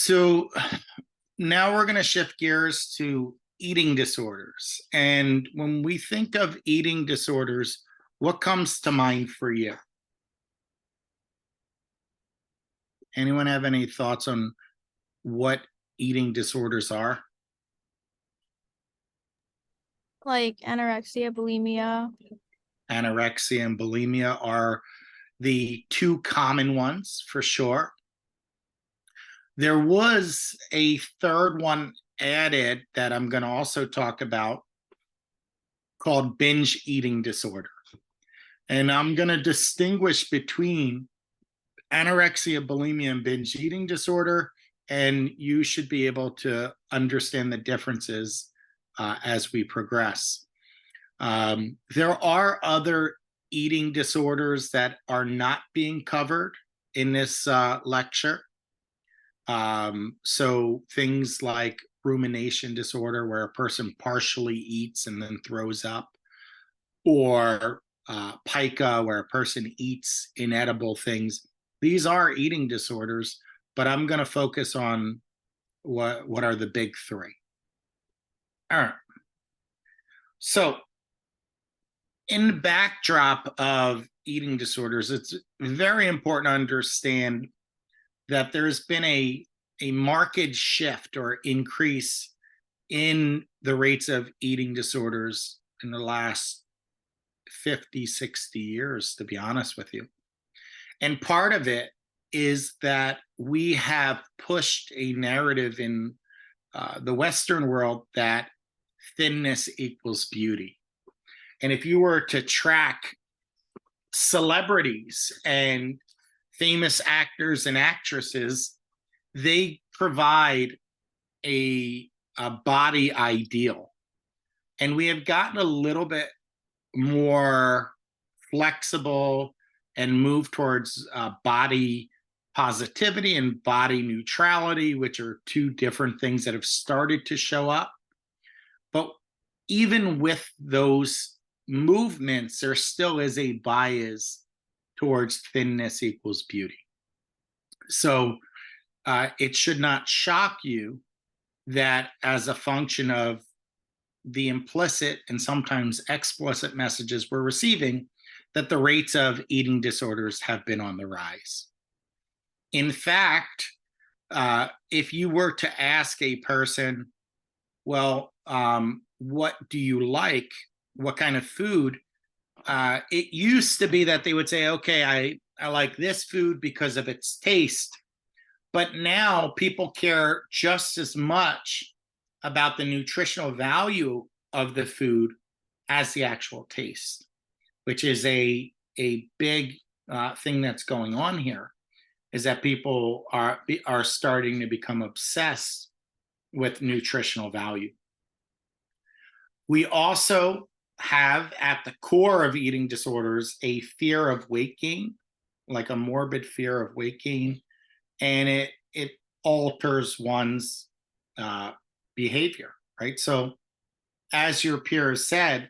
So now we're going to shift gears to eating disorders. And when we think of eating disorders, what comes to mind for you? Anyone have any thoughts on what eating disorders are? Like anorexia, bulimia. Anorexia and bulimia are the two common ones for sure. There was a third one added that I'm going to also talk about called binge eating disorder. And I'm going to distinguish between anorexia, bulimia, and binge eating disorder. And you should be able to understand the differences as we progress. There are other eating disorders that are not being covered in this lecture. So things like rumination disorder, where a person partially eats and then throws up, or pica, where a person eats inedible things. These are eating disorders, but I'm going to focus on what are the big three. All right. So in the backdrop of eating disorders, it's very important to understand that there's been a marked shift or increase in the rates of eating disorders in the last 50, 60 years, to be honest with you. And part of it is that we have pushed a narrative in the Western world that thinness equals beauty. And if you were to track celebrities and famous actors and actresses, they provide a body ideal. And we have gotten a little bit more flexible and move towards body positivity and body neutrality, which are two different things that have started to show up. But even with those movements, there still is a bias towards thinness equals beauty. So it should not shock you that as a function of the implicit and sometimes explicit messages we're receiving, that the rates of eating disorders have been on the rise. In fact, if you were to ask a person, well, what do you like? What kind of food? It used to be that they would say, okay, I like this food because of its taste. But now people care just as much about the nutritional value of the food as the actual taste, which is a big thing that's going on here, is that people are starting to become obsessed with nutritional value. We also have at the core of eating disorders a fear of weight gain, like a morbid fear of weight gain, and it alters one's behavior, right? So as your peers said,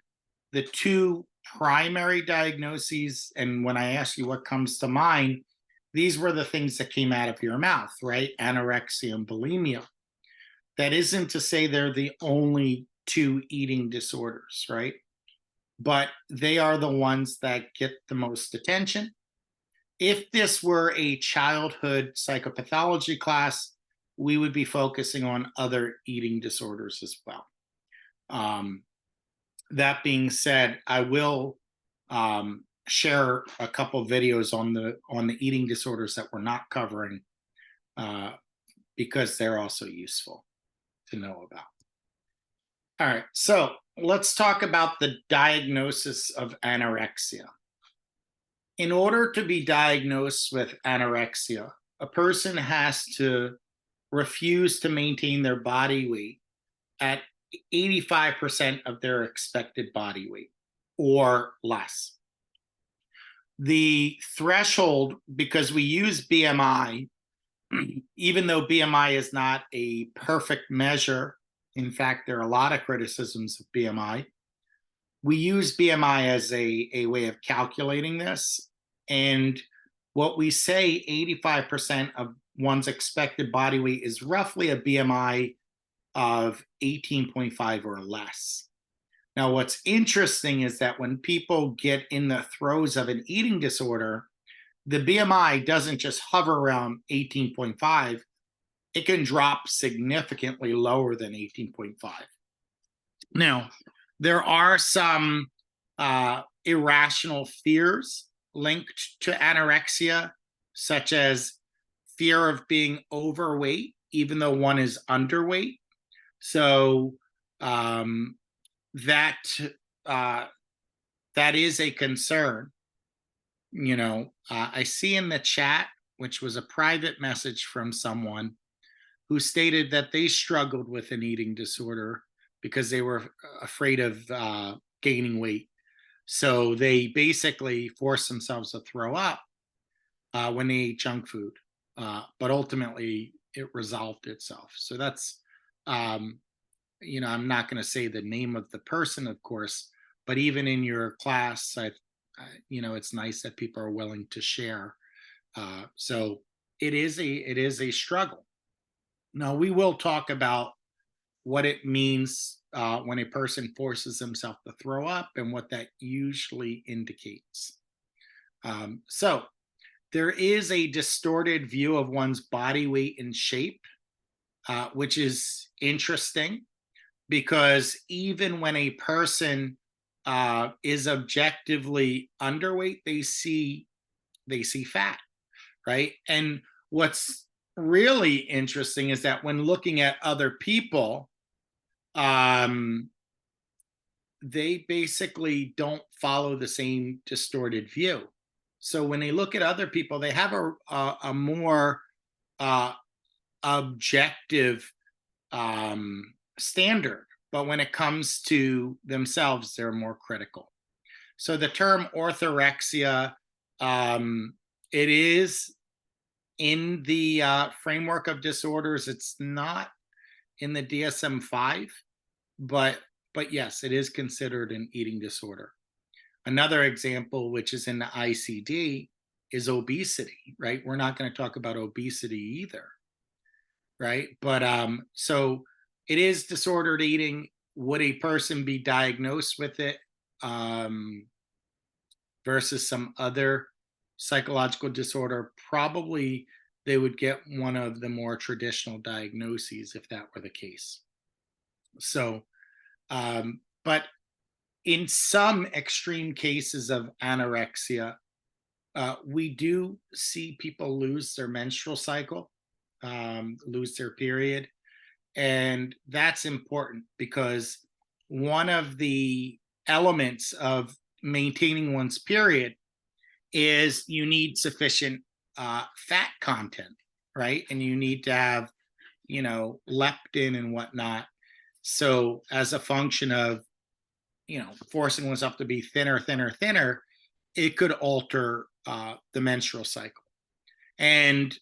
the two primary diagnoses, and when I ask you what comes to mind, these were the things that came out of your mouth, right? Anorexia and bulimia. That isn't to say they're the only two eating disorders, right? But they are the ones that get the most attention. If this were a childhood psychopathology class, we would be focusing on other eating disorders as well. That being said, I will share a couple videos on the eating disorders that we're not covering because they're also useful to know about. All right, so let's talk about the diagnosis of anorexia. In order to be diagnosed with anorexia, a person has to refuse to maintain their body weight at 85% of their expected body weight or less. The threshold, because we use BMI, even though BMI is not a perfect measure, in fact, there are a lot of criticisms of BMI. We use BMI as a way of calculating this. And what we say, 85% of one's expected body weight is roughly a BMI of 18.5 or less. Now, what's interesting is that when people get in the throes of an eating disorder, the BMI doesn't just hover around 18.5, it can drop significantly lower than 18.5. Now, there are some irrational fears linked to anorexia, such as fear of being overweight, even though one is underweight. So that that is a concern. I see in the chat, which was a private message from someone who stated that they struggled with an eating disorder because they were afraid of gaining weight. So they basically forced themselves to throw up when they ate junk food. But ultimately, it resolved itself. So that's, I'm not going to say the name of the person, of course, but even in your class, it's nice that people are willing to share. So it is a struggle. Now, we will talk about what it means when a person forces himself to throw up and what that usually indicates. So there is a distorted view of one's body weight and shape, which is interesting because even when a person is objectively underweight, they see fat, right? And what's really interesting is that when looking at other people, they basically don't follow the same distorted view. So when they look at other people, they have a more objective standard, but when it comes to themselves, they're more critical. So the term orthorexia, it is in the framework of disorders. It's not in the DSM-5, but yes, it is considered an eating disorder. Another example, which is in the ICD, is obesity, right? We're not going to talk about obesity either, right? But so it is disordered eating. Would a person be diagnosed with it versus some other psychological disorder? Probably they would get one of the more traditional diagnoses if that were the case. So, but in some extreme cases of anorexia, we do see people lose their menstrual cycle, lose their period. And that's important because one of the elements of maintaining one's period is you need sufficient fat content, right? And you need to have, leptin and whatnot. So as a function of, forcing oneself to be thinner, it could alter the menstrual cycle. And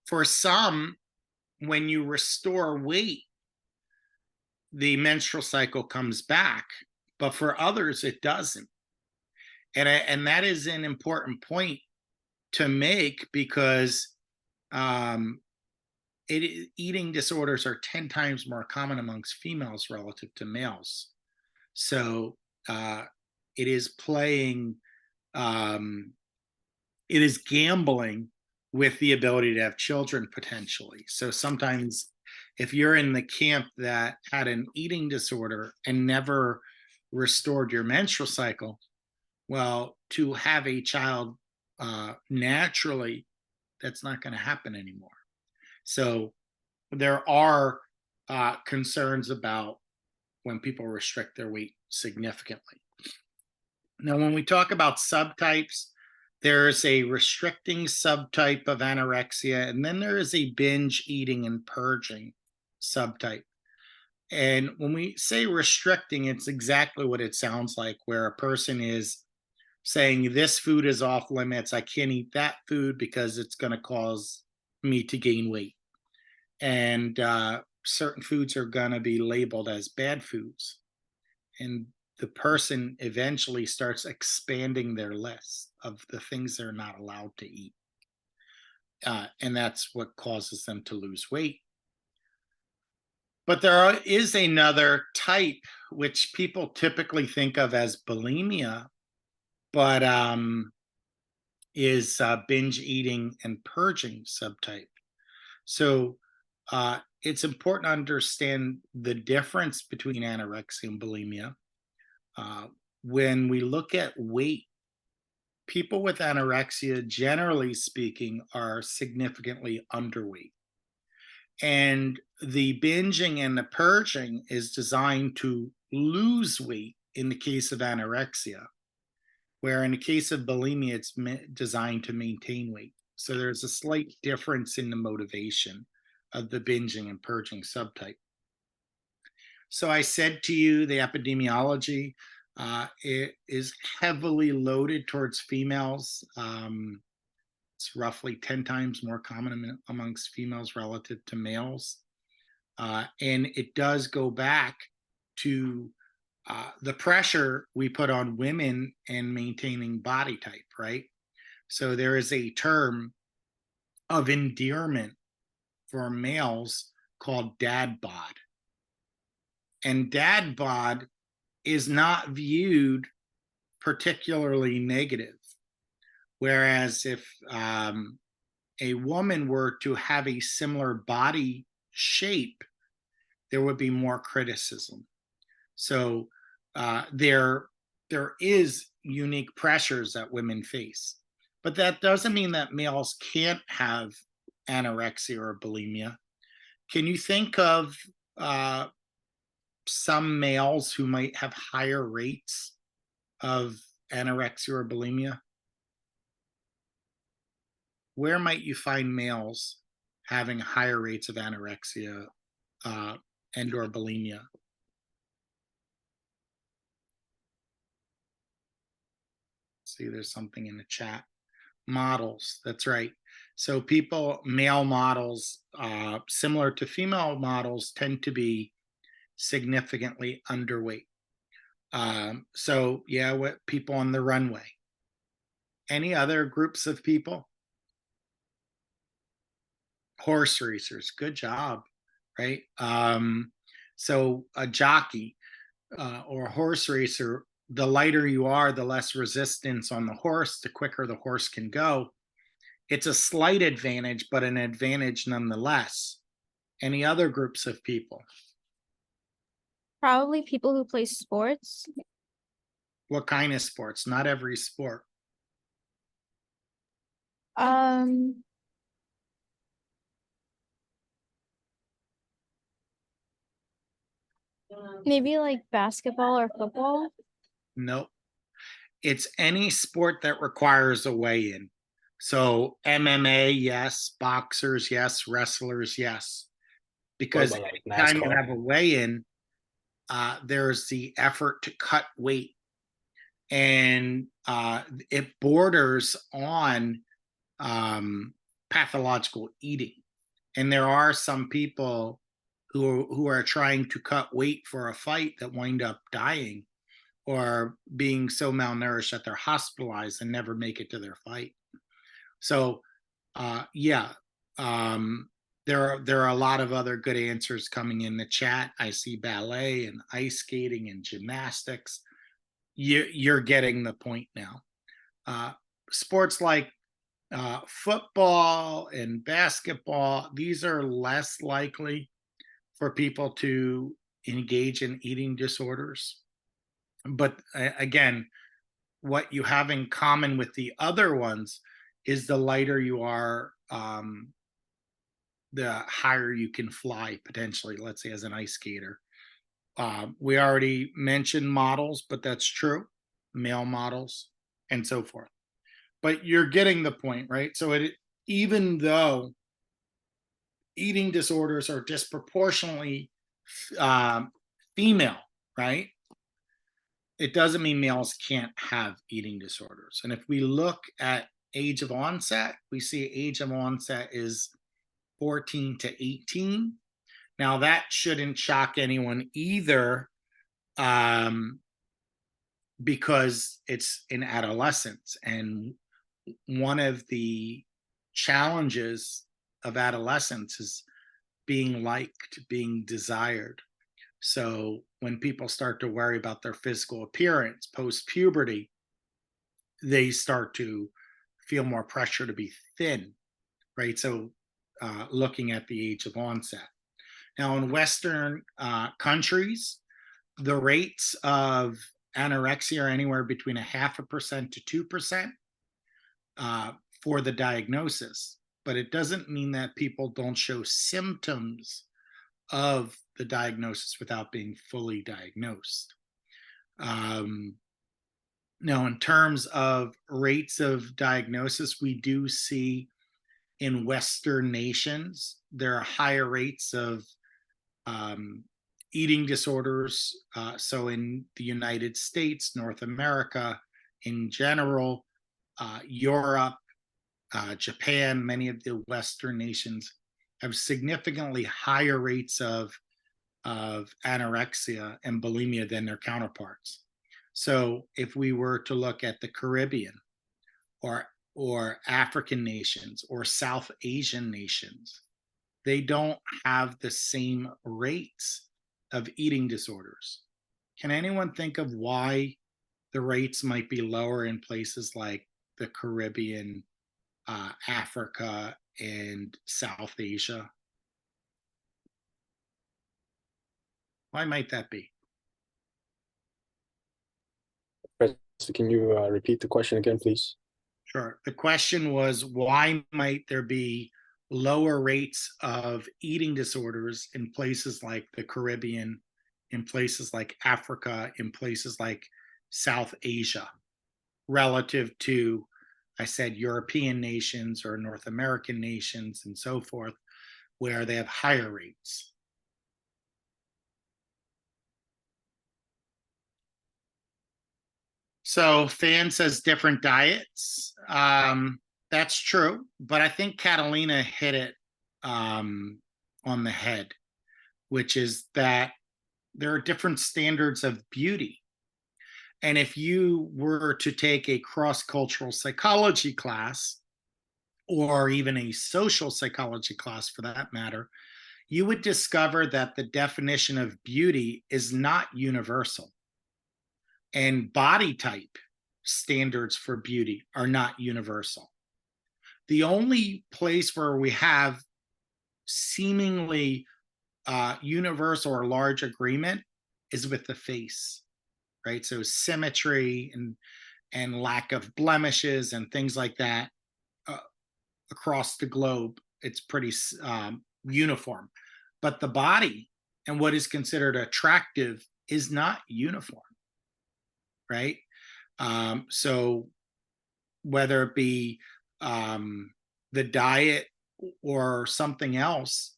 for some, when you restore weight, the menstrual cycle comes back, but for others, it doesn't. And that is an important point to make because eating disorders are 10 times more common amongst females relative to males. So it is playing, it is gambling with the ability to have children potentially. So sometimes if you're in the camp that had an eating disorder and never restored your menstrual cycle, well, to have a child naturally, that's not going to happen anymore. So there are concerns about when people restrict their weight significantly. Now, when we talk about subtypes, there's a restricting subtype of anorexia, and then there is a binge eating and purging subtype. And when we say restricting, it's exactly what it sounds like, where a person is saying, this food is off limits. I can't eat that food because it's going to cause me to gain weight. And certain foods are going to be labeled as bad foods. And the person eventually starts expanding their list of the things they're not allowed to eat. and that's what causes them to lose weight. But is another type which people typically think of as bulimia, but is binge eating and purging subtype. So it's important to understand the difference between anorexia and bulimia. When we look at weight, people with anorexia, generally speaking, are significantly underweight. And the binging and the purging is designed to lose weight in the case of anorexia, where in the case of bulimia, it's designed to maintain weight. So there's a slight difference in the motivation of the binging and purging subtype. So I said to you, the epidemiology, it is heavily loaded towards females. It's roughly 10 times more common amongst females relative to males. And it does go back to the pressure we put on women in maintaining body type, right? So there is a term of endearment for males called dad bod. And dad bod is not viewed particularly negative. Whereas if a woman were to have a similar body shape, there would be more criticism. So there is unique pressures that women face, but that doesn't mean that males can't have anorexia or bulimia. Can you think of some males who might have higher rates of anorexia or bulimia? Where might you find males having higher rates of anorexia and or bulimia? See, there's something in the chat. Models, that's right. So male models, similar to female models, tend to be significantly underweight. So yeah, what people on the runway. Any other groups of people? Horse racers, good job, right? So a jockey or a horse racer, the lighter you are, the less resistance on the horse, the quicker the horse can go. It's a slight advantage, but an advantage nonetheless. Any other groups of people? Probably people who play sports. What kind of sports? Not every sport. Maybe like basketball or football. Nope. It's any sport that requires a weigh-in. So MMA, yes. Boxers, yes. Wrestlers, yes. Because like anytime you NASCAR? have a weigh-in, there's the effort to cut weight. And it borders on pathological eating. And there are some people who are trying to cut weight for a fight that wind up dying or being so malnourished that they're hospitalized and never make it to their fight. So yeah, there are a lot of other good answers coming in the chat. I see ballet and ice skating and gymnastics. You're getting the point now. Sports like football and basketball, these are less likely for people to engage in eating disorders. But again, what you have in common with the other ones is the lighter you are, the higher you can fly potentially, let's say as an ice skater. We already mentioned models, but that's true, male models and so forth. But you're getting the point, right? So even though eating disorders are disproportionately female, right? It doesn't mean males can't have eating disorders. And if we look at age of onset, we see age of onset is 14 to 18. Now that shouldn't shock anyone either, because it's in adolescence. And one of the challenges of adolescence is being liked, being desired. So when people start to worry about their physical appearance post puberty, they start to feel more pressure to be thin, right? So looking at the age of onset. Now, in Western countries, the rates of anorexia are anywhere between 0.5% to 2% uh, for the diagnosis. But it doesn't mean that people don't show symptoms of the diagnosis without being fully diagnosed. Um, Now, in terms of rates of diagnosis, we do see in Western nations, there are higher rates of um, eating disorders. So in the United States, North America in general, Europe, Japan, many of the Western nations have significantly higher rates of anorexia and bulimia than their counterparts. So if we were to look at the Caribbean or African nations or South Asian nations, they don't have the same rates of eating disorders. Can anyone think of why the rates might be lower in places like the Caribbean, Africa, and South Asia? Why might that be? So can you repeat the question again, please? Sure. The question was, why might there be lower rates of eating disorders in places like the Caribbean, in places like Africa, in places like South Asia, relative to, I said, European nations or North American nations and so forth, where they have higher rates? So Fan says different diets. That's true, but I think Catalina hit it on the head, which is that there are different standards of beauty. And if you were to take a cross-cultural psychology class, or even a social psychology class for that matter, you would discover that the definition of beauty is not universal. And body type standards for beauty are not universal. The only place where we have seemingly universal or large agreement is with the face, right? So symmetry and lack of blemishes and things like that across the globe, it's pretty uniform. But the body and what is considered attractive is not uniform, right? So whether it be the diet or something else,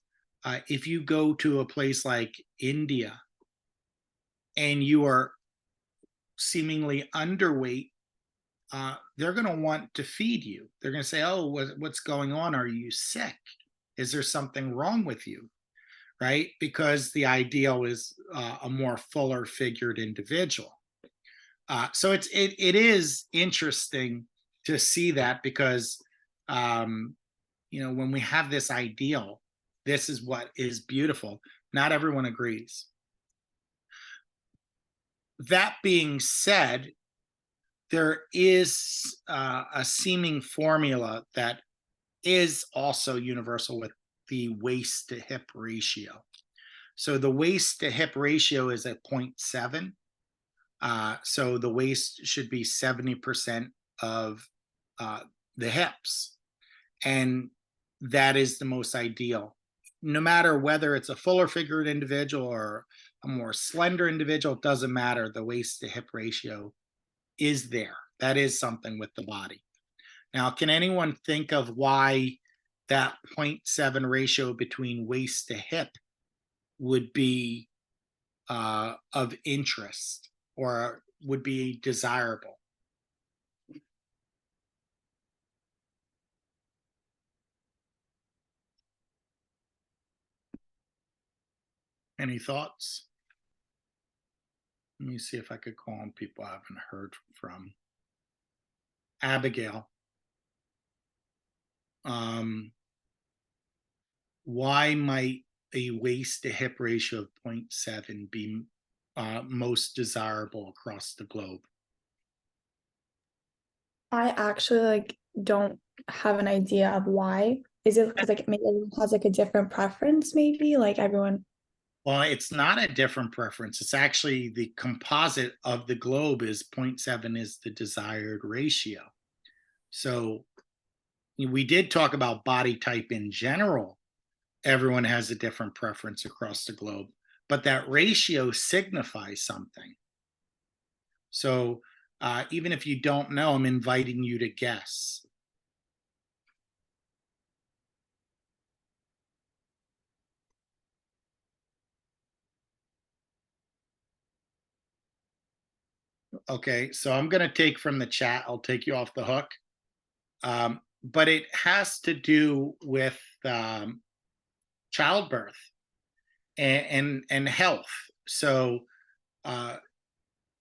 if you go to a place like India and you are seemingly underweight, they're going to want to feed you. They're going to say, oh, what's going on? Are you sick? Is there something wrong with you? Right? Because the ideal is a more fuller figured individual. So it is interesting to see that because when we have this ideal, this is what is beautiful. Not everyone agrees. That being said, there is a seeming formula that is also universal with the waist to hip ratio. So the waist to hip ratio is at 0.7. So the waist should be 70% of the hips. And that is the most ideal. No matter whether it's a fuller figured individual or a more slender individual, it doesn't matter. The waist to hip ratio is there. That is something with the body. Now, can anyone think of why that 0.7 ratio between waist to hip would be of interest or would be desirable? Any thoughts? Let me see if I could call on people I haven't heard from. Abigail. why might a waist to hip ratio of 0.7 be most desirable across the globe? I actually don't have an idea of why. Is it because maybe everyone has a different preference, maybe? Like everyone. Well, it's not a different preference. It's actually the composite of the globe is 0.7 is the desired ratio. So we did talk about body type in general. Everyone has a different preference across the globe, but that ratio signifies something. So even if you don't know, I'm inviting you to guess. Okay, so I'm going to take from the chat. I'll take you off the hook. But it has to do with childbirth and health. So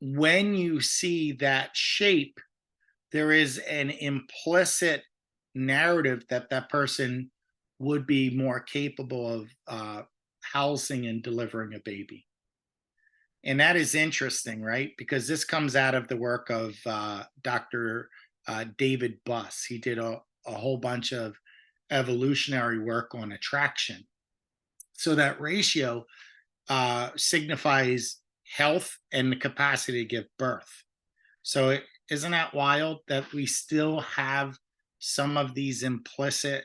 when you see that shape, there is an implicit narrative that that person would be more capable of housing and delivering a baby. And that is interesting, right? Because this comes out of the work of Dr. David Buss. He did a whole bunch of evolutionary work on attraction. So that ratio signifies health and the capacity to give birth. So isn't that wild that we still have some of these implicit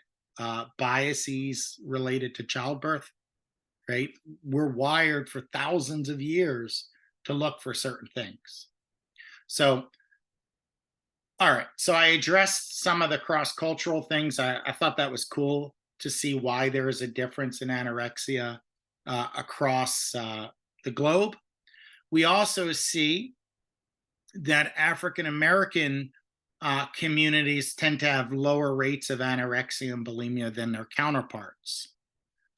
biases related to childbirth? Right? We're wired for thousands of years to look for certain things. So, all right. So I addressed some of the cross-cultural things. I thought that was cool to see why there is a difference in anorexia across the globe. We also see that African American communities tend to have lower rates of anorexia and bulimia than their counterparts.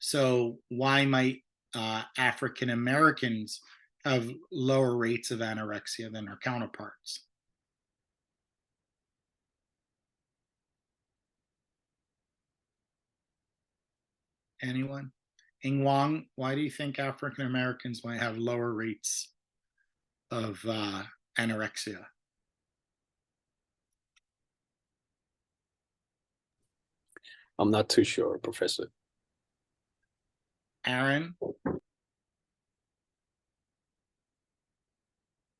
So why might African Americans have lower rates of anorexia than their counterparts? Anyone? Ing Wang, why do you think African Americans might have lower rates of anorexia? I'm not too sure, Professor. Aaron, what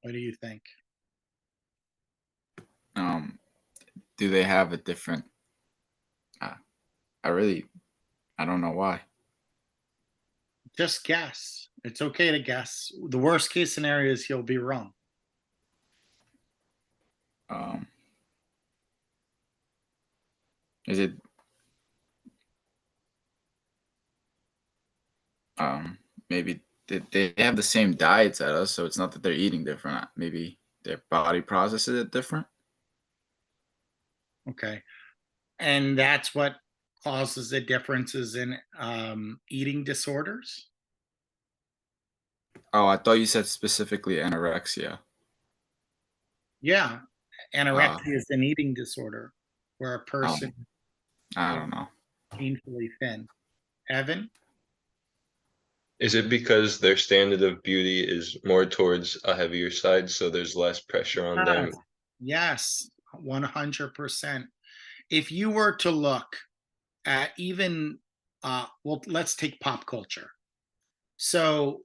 do you think? Do they have a different? I don't know why. Just guess. It's okay to guess. The worst case scenario is he'll be wrong. Is it? Maybe they have the same diets as us, so it's not that they're eating different. Maybe their body processes it different. Okay. And that's what causes the differences in eating disorders? Oh, I thought you said specifically anorexia. Yeah. Anorexia is an eating disorder where a person I don't know. painfully thin. Evan? Is it because their standard of beauty is more towards a heavier side, so there's less pressure on them? Yes, 100%. If you were to look at even, well, let's take pop culture. So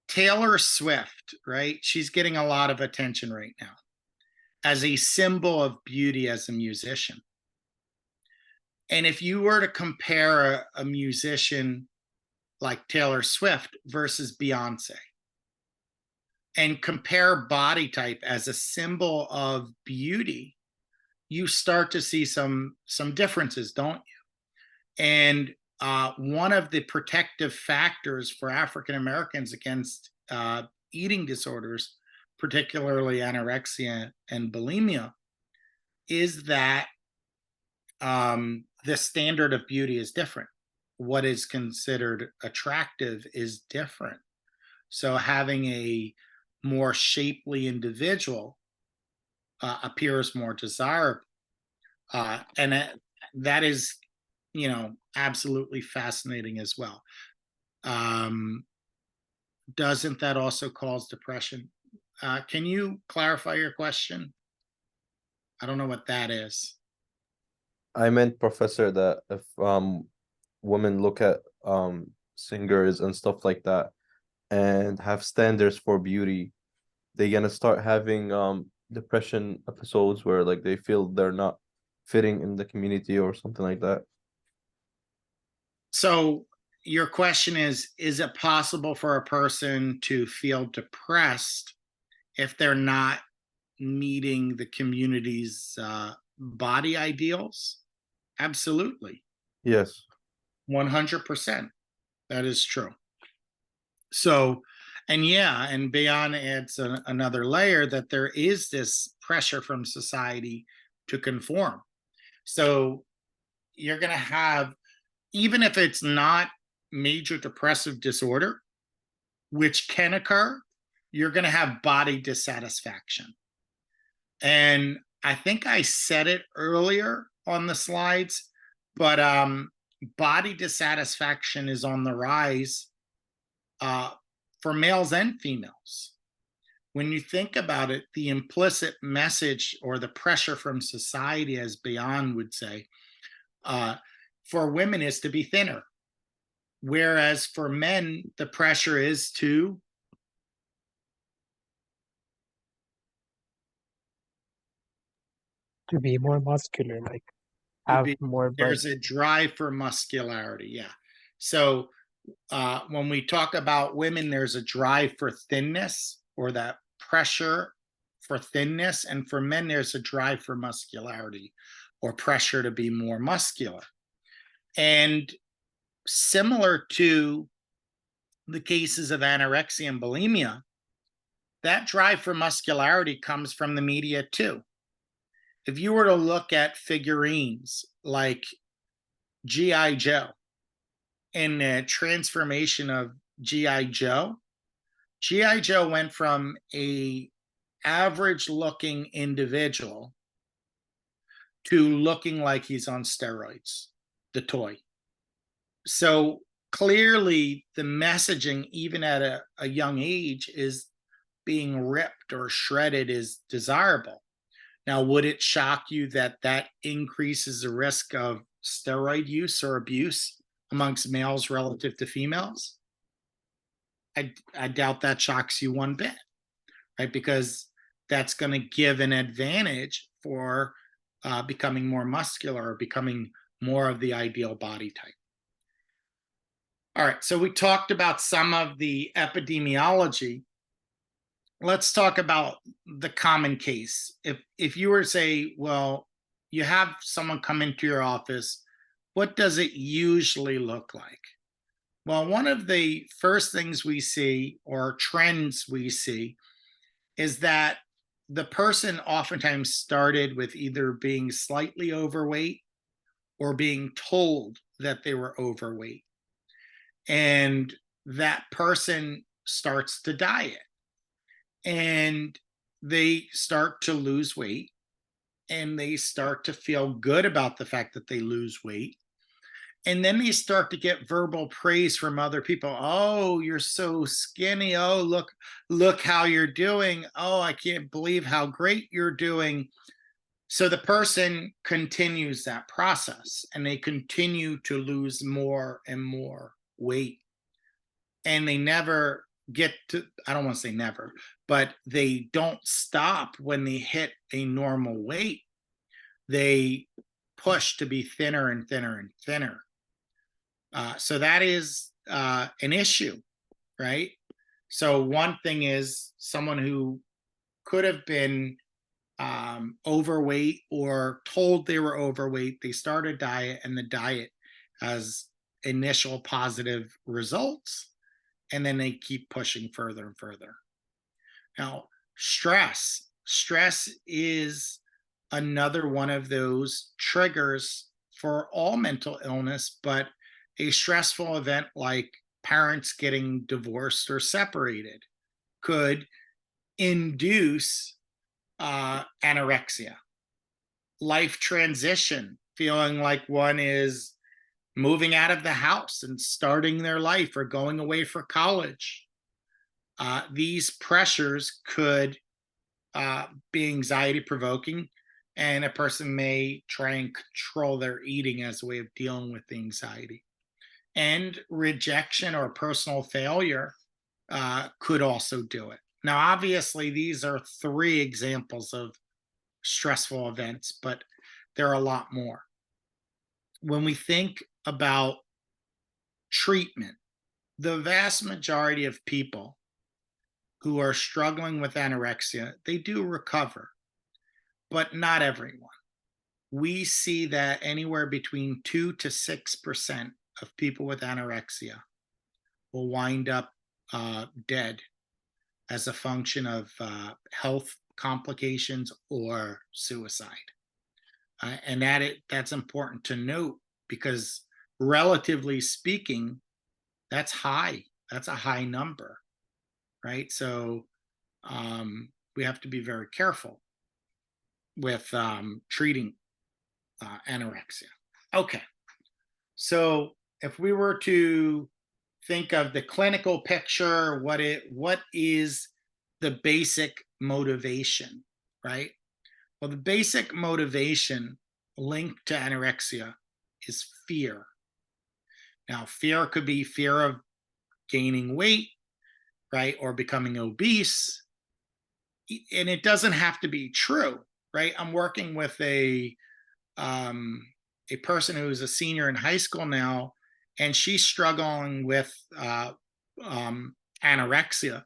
Taylor Swift, right? She's getting a lot of attention right now as a symbol of beauty as a musician. And if you were to compare a musician like Taylor Swift versus Beyonce and compare body type as a symbol of beauty, you start to see some differences, don't you? And one of the protective factors for African Americans against eating disorders, particularly anorexia and bulimia, is that the standard of beauty is different. What is considered attractive is different. So having a more shapely individual appears more desirable. And that is, absolutely fascinating as well. Doesn't that also cause depression? Can you clarify your question? I don't know what that is. I meant, Professor, that if women look at singers and stuff like that and have standards for beauty, they're gonna start having depression episodes where like they feel they're not fitting in the community or something like that. So your question is it possible for a person to feel depressed if they're not meeting the community's body ideals? Absolutely. Yes. 100%. That is true. So, and yeah, and beyond adds another layer that there is this pressure from society to conform. So you're going to have, even if it's not major depressive disorder, which can occur, you're going to have body dissatisfaction. And I think I said it earlier on the slides, but body dissatisfaction is on the rise for males and females. When you think about it, the implicit message or the pressure from society, as Beyond would say, for women is to be thinner. Whereas for men, the pressure is to be more muscular, like have more there's butt. a drive for muscularity. Yeah. So when we talk about women, there's a drive for thinness or that pressure for thinness. And for men, there's a drive for muscularity or pressure to be more muscular. And similar to the cases of anorexia and bulimia, that drive for muscularity comes from the media too. If you were to look at figurines like G.I. Joe and the transformation of G.I. Joe, G.I. Joe went from a average looking individual to looking like he's on steroids, the toy. So clearly the messaging, even at a young age, is being ripped or shredded is desirable. Now, would it shock you that that increases the risk of steroid use or abuse amongst males relative to females? I doubt that shocks you one bit, right? Because that's going to give an advantage for becoming more muscular or becoming more of the ideal body type. All right, so we talked about some of the epidemiology. Let's talk about the common case. If you were to say, well, you have someone come into your office, what does it usually look like? Well, one of the first things we see or trends we see is that the person oftentimes started with either being slightly overweight or being told that they were overweight. And that person starts to diet and they start to lose weight and they start to feel good about the fact that they lose weight. And then they start to get verbal praise from other people. Oh, you're so skinny. Oh, look how you're doing. Oh, I can't believe how great you're doing. So the person continues that process and they continue to lose more and more weight. And they never get to, I don't want to say never, but they don't stop when they hit a normal weight. They push to be thinner and thinner and thinner. So that is an issue, right? So one thing is someone who could have been overweight or told they were overweight, they start a diet and the diet has initial positive results, and then they keep pushing further and further. Now, stress is another one of those triggers for all mental illness, but a stressful event like parents getting divorced or separated could induce anorexia. Life transition feeling like one is moving out of the house and starting their life or going away for college. These pressures could be anxiety provoking, and a person may try and control their eating as a way of dealing with the anxiety. And rejection or personal failure could also do it. Now, obviously, these are 3 examples of stressful events, but there are a lot more. When we think about treatment, the vast majority of people who are struggling with anorexia, they do recover, but not everyone. We see that anywhere between 2 to 6% of people with anorexia will wind up dead as a function of health complications or suicide. And that's important to note, because relatively speaking, that's high. That's a high number, right? So we have to be very careful with treating anorexia. Okay, so if we were to think of the clinical picture, what is the basic motivation, right? Well, the basic motivation linked to anorexia is fear. Now, fear could be fear of gaining weight, right, or becoming obese, and it doesn't have to be true, right? I'm working with a person who's a senior in high school now, and she's struggling with anorexia.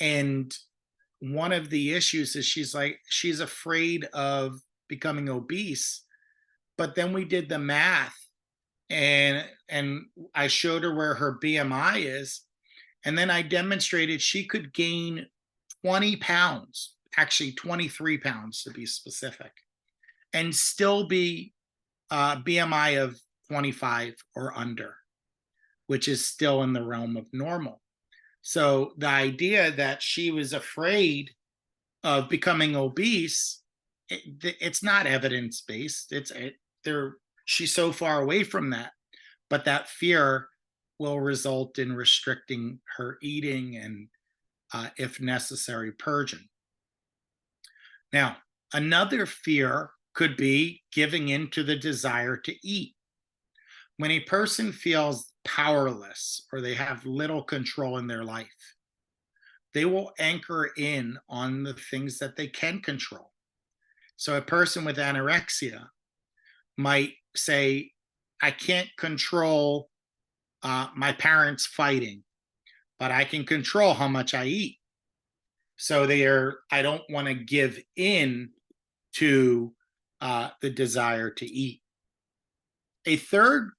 And one of the issues is she's afraid of becoming obese. But then we did the math, and I showed her where her BMI is, and then I demonstrated she could gain 20 pounds, actually 23 pounds to be specific, and still be BMI of 25 or under, which is still in the realm of normal. So the idea that she was afraid of becoming obese, it's not evidence-based. She's so far away from that, but that fear will result in restricting her eating and, if necessary, purging. Now, another fear could be giving in to the desire to eat. When a person feels powerless or they have little control in their life, they will anchor in on the things that they can control. So a person with anorexia might say, I can't control my parents fighting, but I can control how much I eat. So I don't want to give in to the desire to eat. A third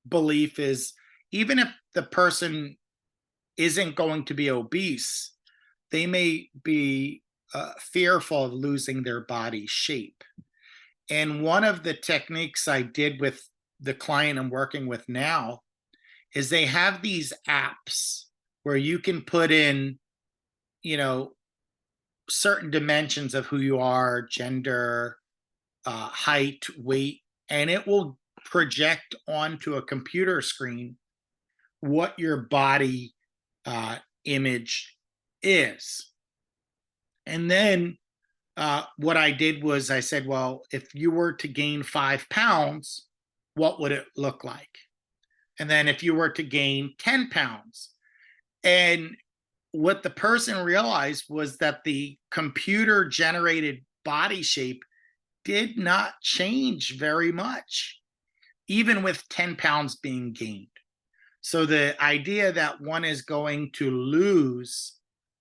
belief is, even if the person isn't going to be obese, they may be fearful of losing their body shape. And one of the techniques I did with the client I'm working with now is they have these apps where you can put in, certain dimensions of who you are, gender, height, weight, and it will project onto a computer screen what your body image is. And then what I did was I said, well, if you were to gain 5 pounds, what would it look like? And then if you were to gain 10 pounds, and what the person realized was that the computer generated body shape did not change very much, even with 10 pounds being gained. So the idea that one is going to lose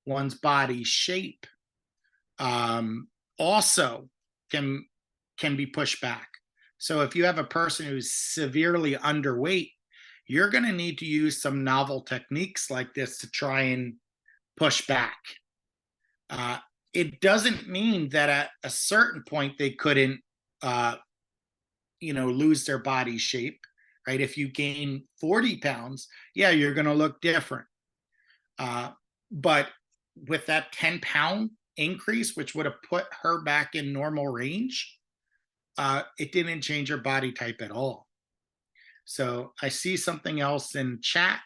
one's body shape also can be pushed back. So if you have a person who's severely underweight, you're going to need to use some novel techniques like this to try and push back. It doesn't mean that at a certain point they couldn't lose their body shape, right? If you gain 40 pounds, yeah, you're going to look different. But with that 10-pound increase, which would have put her back in normal range, it didn't change her body type at all. So I see something else in chat.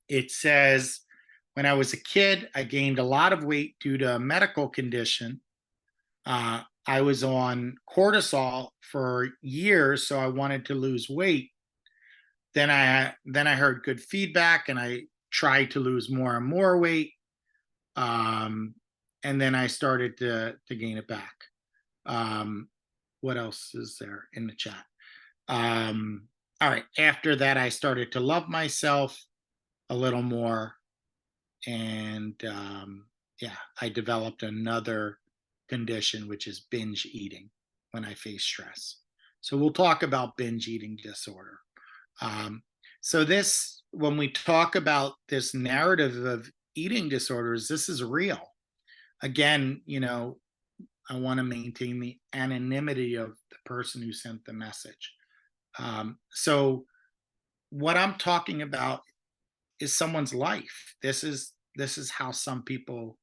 It says, when I was a kid, I gained a lot of weight due to a medical condition. I was on cortisol for years, so I wanted to lose weight. Then I heard good feedback, and I tried to lose more and more weight. And then I started to gain it back. What else is there in the chat? All right. After that, I started to love myself a little more. And yeah, I developed another condition, which is binge eating when I face stress. So we'll talk about binge eating disorder. So this, when we talk about this narrative of eating disorders, this is real. Again, you know, I want to maintain the anonymity of the person who sent the message. So what I'm talking about is someone's life. This is how some people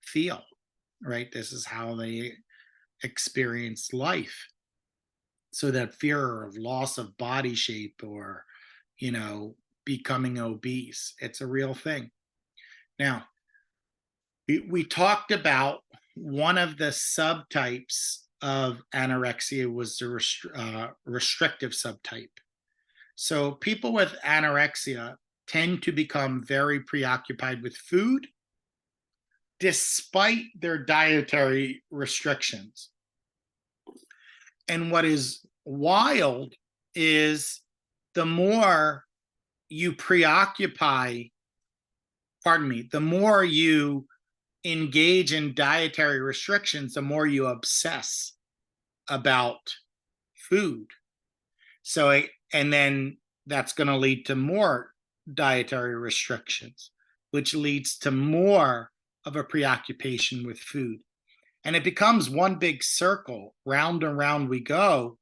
feel, right? This is how they experience life. So that fear of loss of body shape, or, you know, becoming obese, it's a real thing. Now, we talked about one of the subtypes of anorexia was the restrictive subtype. So people with anorexia tend to become very preoccupied with food despite their dietary restrictions. And what is wild is the more you preoccupy, the more you engage in dietary restrictions, the more you obsess about food. So, and then that's going to lead to more dietary restrictions, which leads to more of a preoccupation with food. And it becomes one big circle, round and round we go,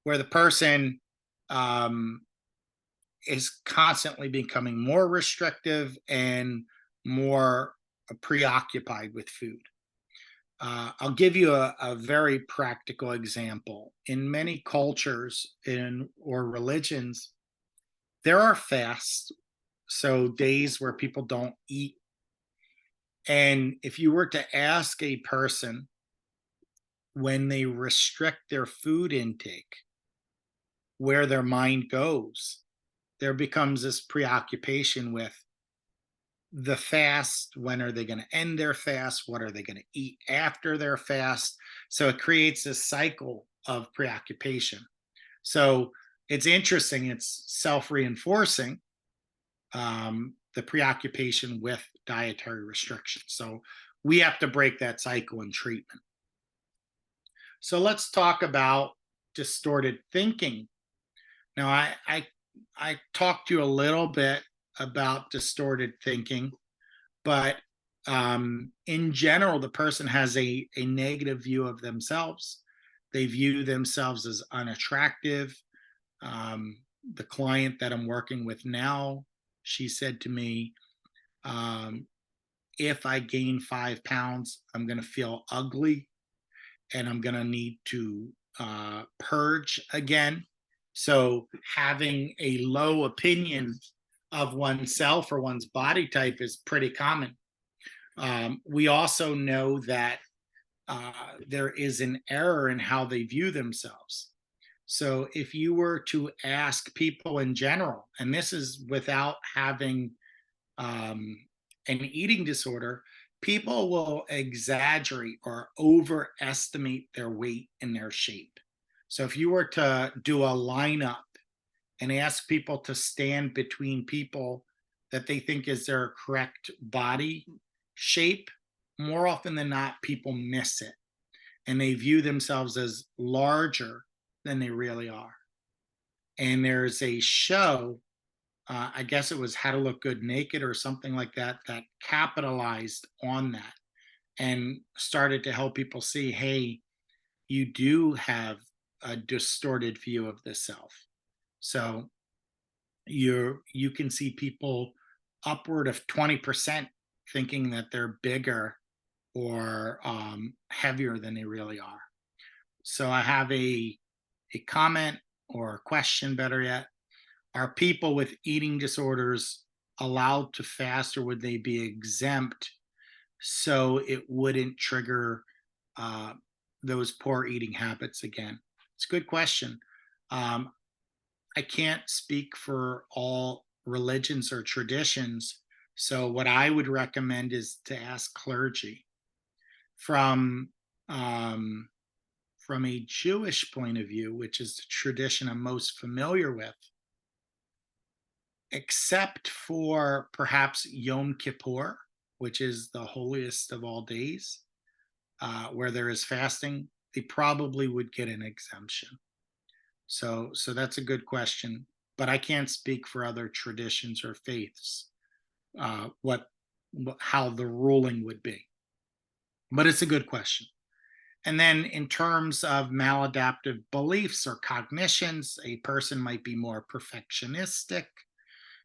where the person is constantly becoming more restrictive and more preoccupied with food. I'll give you a very practical example. In many cultures or religions, there are fasts, so days where people don't eat. And if you were to ask a person when they restrict their food intake, where their mind goes, there becomes this preoccupation with the fast. When are they going to end their fast? What are they going to eat after their fast? So it creates this cycle of preoccupation. So it's interesting. It's self-reinforcing, the preoccupation with dietary restrictions. So we have to break that cycle in treatment. So let's talk about distorted thinking. Now, I talked to you a little bit about distorted thinking, but in general, the person has a negative view of themselves. They view themselves as unattractive. The client that I'm working with now, she said to me, if I gain 5 pounds, I'm going to feel ugly, and I'm going to need to purge again. So having a low opinion of oneself or one's body type is pretty common. We also know that there is an error in how they view themselves. So if you were to ask people in general, and this is without having an eating disorder, people will exaggerate or overestimate their weight and their shape. So if you were to do a lineup and ask people to stand between people that they think is their correct body shape, more often than not, people miss it. And they view themselves as larger than they really are. And there's a show, I guess it was How to Look Good Naked or something like that, that capitalized on that and started to help people see, hey, you do have a distorted view of the self. So you can see people upward of 20% thinking that they're bigger or heavier than they really are. So I have a comment or a question, better yet. Are people with eating disorders allowed to fast, or would they be exempt so it wouldn't trigger those poor eating habits again? It's a good question. I can't speak for all religions or traditions. So what I would recommend is to ask clergy. From a Jewish point of view, which is the tradition I'm most familiar with, except for perhaps Yom Kippur, which is the holiest of all days, where there is fasting, they probably would get an exemption. So that's a good question, but I can't speak for other traditions or faiths, how the ruling would be. But it's a good question. And then in terms of maladaptive beliefs or cognitions, a person might be more perfectionistic.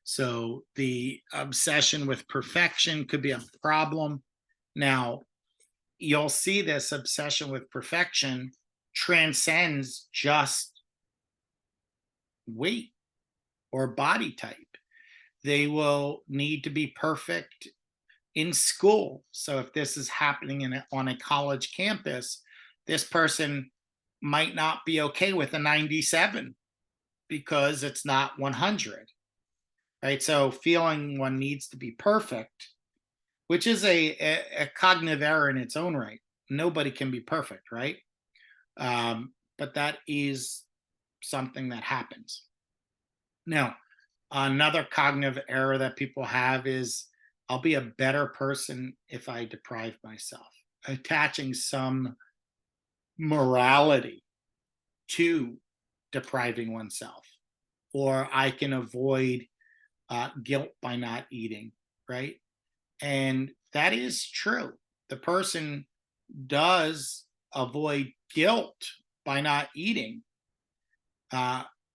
So the obsession with perfection could be a problem. Now, you'll see this obsession with perfection transcends just weight or body type. They will need to be perfect in school. So if this is happening on a college campus, this person might not be okay with a 97 because it's not 100, right? So feeling one needs to be perfect, which is a cognitive error in its own right. Nobody can be perfect, right? But that is something that happens. Now, another cognitive error that people have is, I'll be a better person if I deprive myself, attaching some morality to depriving oneself, or I can avoid guilt by not eating, right? And that is true. The person does avoid guilt by not eating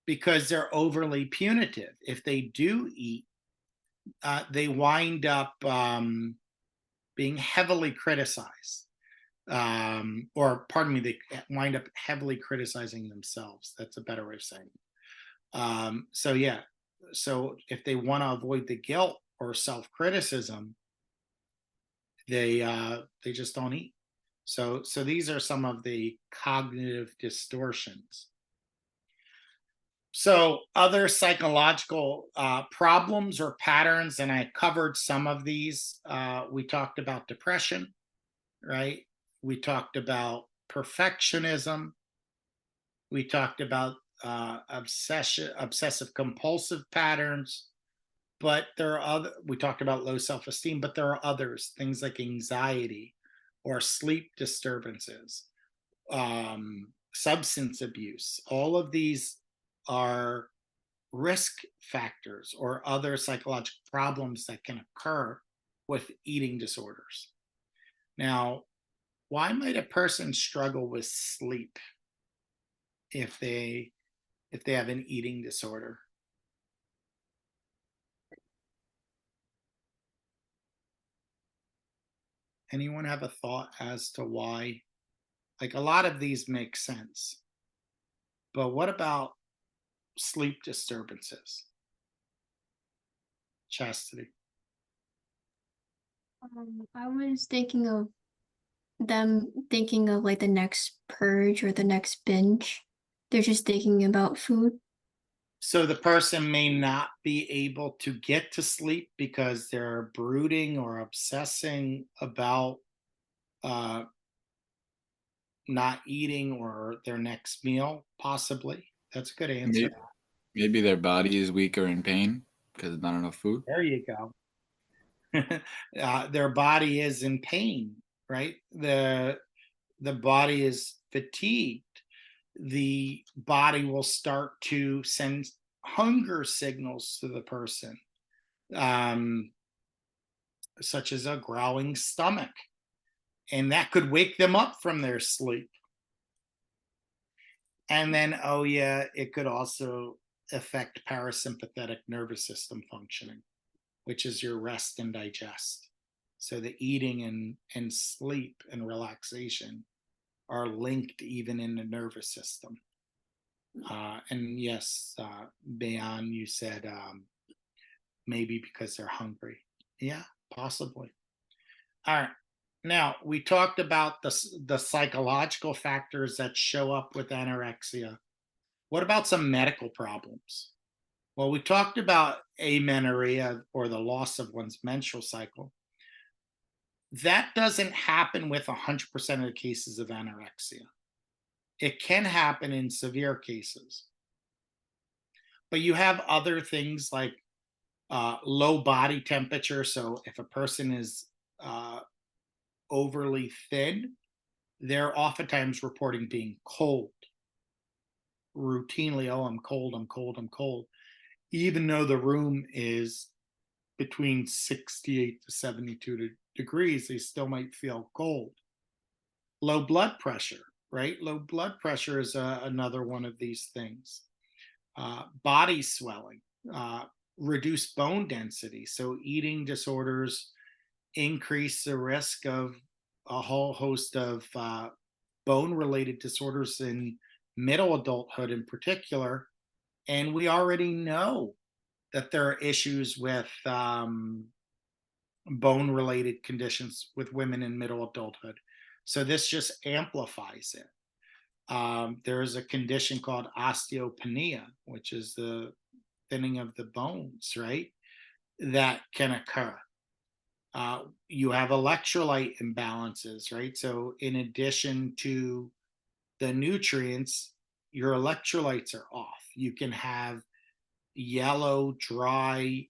because they're overly punitive. If they do eat, they wind up being heavily criticized. Or pardon me, they wind up heavily criticizing themselves. That's a better way of saying it. So yeah, so if they want to avoid the guilt or self-criticism, they just don't eat. So these are some of the cognitive distortions. So other psychological problems or patterns, and I covered some of these. We talked about depression, right? We talked about perfectionism. We talked about obsessive compulsive patterns, but there are we talked about low self-esteem, but there are others, things like anxiety or sleep disturbances, substance abuse. All of these are risk factors or other psychological problems that can occur with eating disorders. Now, why might a person struggle with sleep if they have an eating disorder? Anyone have a thought as to why? Like, a lot of these make sense, but what about sleep disturbances? Chastity. I was thinking of them thinking of like the next purge or the next binge. They're just thinking about food. So the person may not be able to get to sleep because they're brooding or obsessing about not eating or their next meal, possibly. That's a good answer. Maybe their body is weak or in pain because not enough food. There you go. Their body is in pain, right? The body is fatigued. The body will start to send hunger signals to the person, such as a growling stomach, and that could wake them up from their sleep. And then, oh yeah, it could also affect parasympathetic nervous system functioning, which is your rest and digest. So the eating and sleep and relaxation are linked even in the nervous system. And yes, Bayan, you said maybe because they're hungry. Yeah, possibly. All right. Now, we talked about the psychological factors that show up with anorexia. What about some medical problems? Well, we talked about amenorrhea, or the loss of one's menstrual cycle. That doesn't happen with 100% of the cases of anorexia. It can happen in severe cases. But you have other things like low body temperature. So if a person is overly thin, they're oftentimes reporting being cold. Routinely, oh, I'm cold, I'm cold, I'm cold. Even though the room is between 68 to 72 degrees, they still might feel cold. Low blood pressure, right? Low blood pressure is another one of these things. Body swelling, reduced bone density. So eating disorders increase the risk of a whole host of bone-related disorders in middle adulthood in particular. And we already know that there are issues with bone-related conditions with women in middle adulthood. So this just amplifies it. There is a condition called osteopenia, which is the thinning of the bones, right? That can occur. You have electrolyte imbalances, right? So in addition to the nutrients, your electrolytes are off. You can have yellow, dry,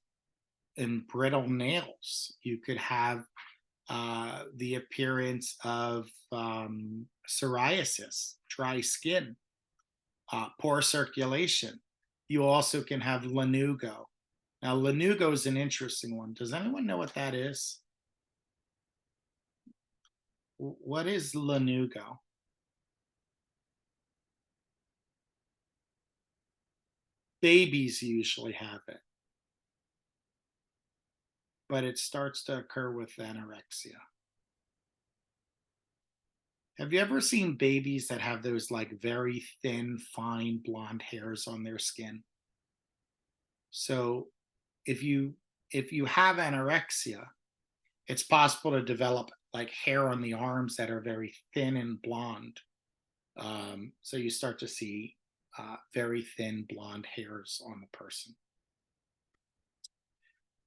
and brittle nails. You could have the appearance of psoriasis, dry skin, poor circulation. You also can have lanugo. Now, lanugo is an interesting one. Does anyone know what that is? What is lanugo? Babies usually have it, but it starts to occur with anorexia. Have you ever seen babies that have those like very thin, fine blonde hairs on their skin? So if you have anorexia, it's possible to develop like hair on the arms that are very thin and blonde. So you start to see very thin blonde hairs on the person.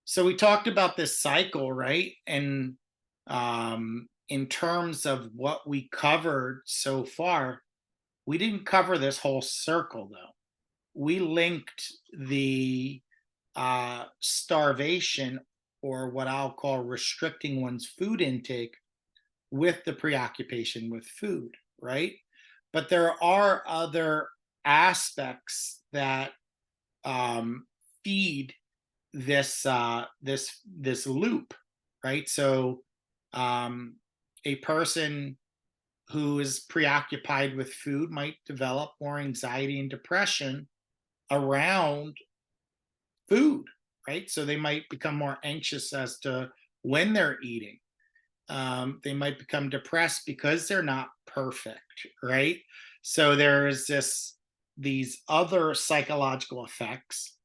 So we talked about this cycle, right? And in terms of what we covered so far, we didn't cover this whole circle though. We linked the starvation, or what I'll call restricting one's food intake, with the preoccupation with food, right? But there are other aspects that feed this this loop, right? So a person who is preoccupied with food might develop more anxiety and depression around food, right? So they might become more anxious as to when they're eating. They might become depressed because they're not perfect, right? So there's these other psychological effects.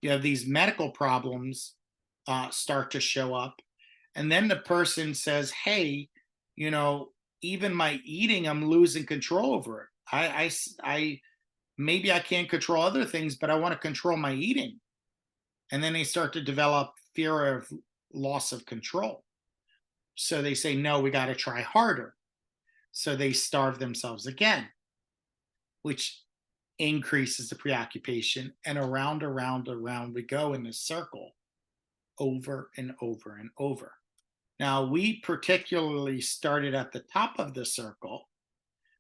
You have these medical problems start to show up, and then the person says, "Hey, you know, even my eating, I'm losing control over it. I maybe I can't control other things, but I want to control my eating." And then they start to develop fear of loss of control. So they say, no, we got to try harder. So they starve themselves again, which increases the preoccupation. And around we go in this circle over and over and over. Now, we particularly started at the top of the circle,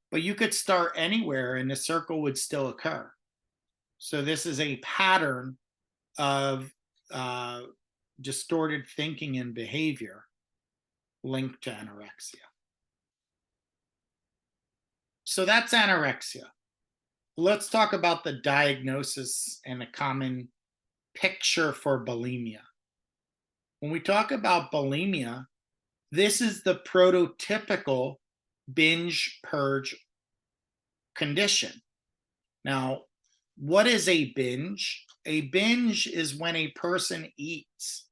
but you could start anywhere and the circle would still occur. So this is a pattern of distorted thinking and behavior linked to anorexia. So that's anorexia. Let's talk about the diagnosis and a common picture for bulimia. When we talk about bulimia, this is the prototypical binge purge condition. Now, what is a binge? A binge is when a person eats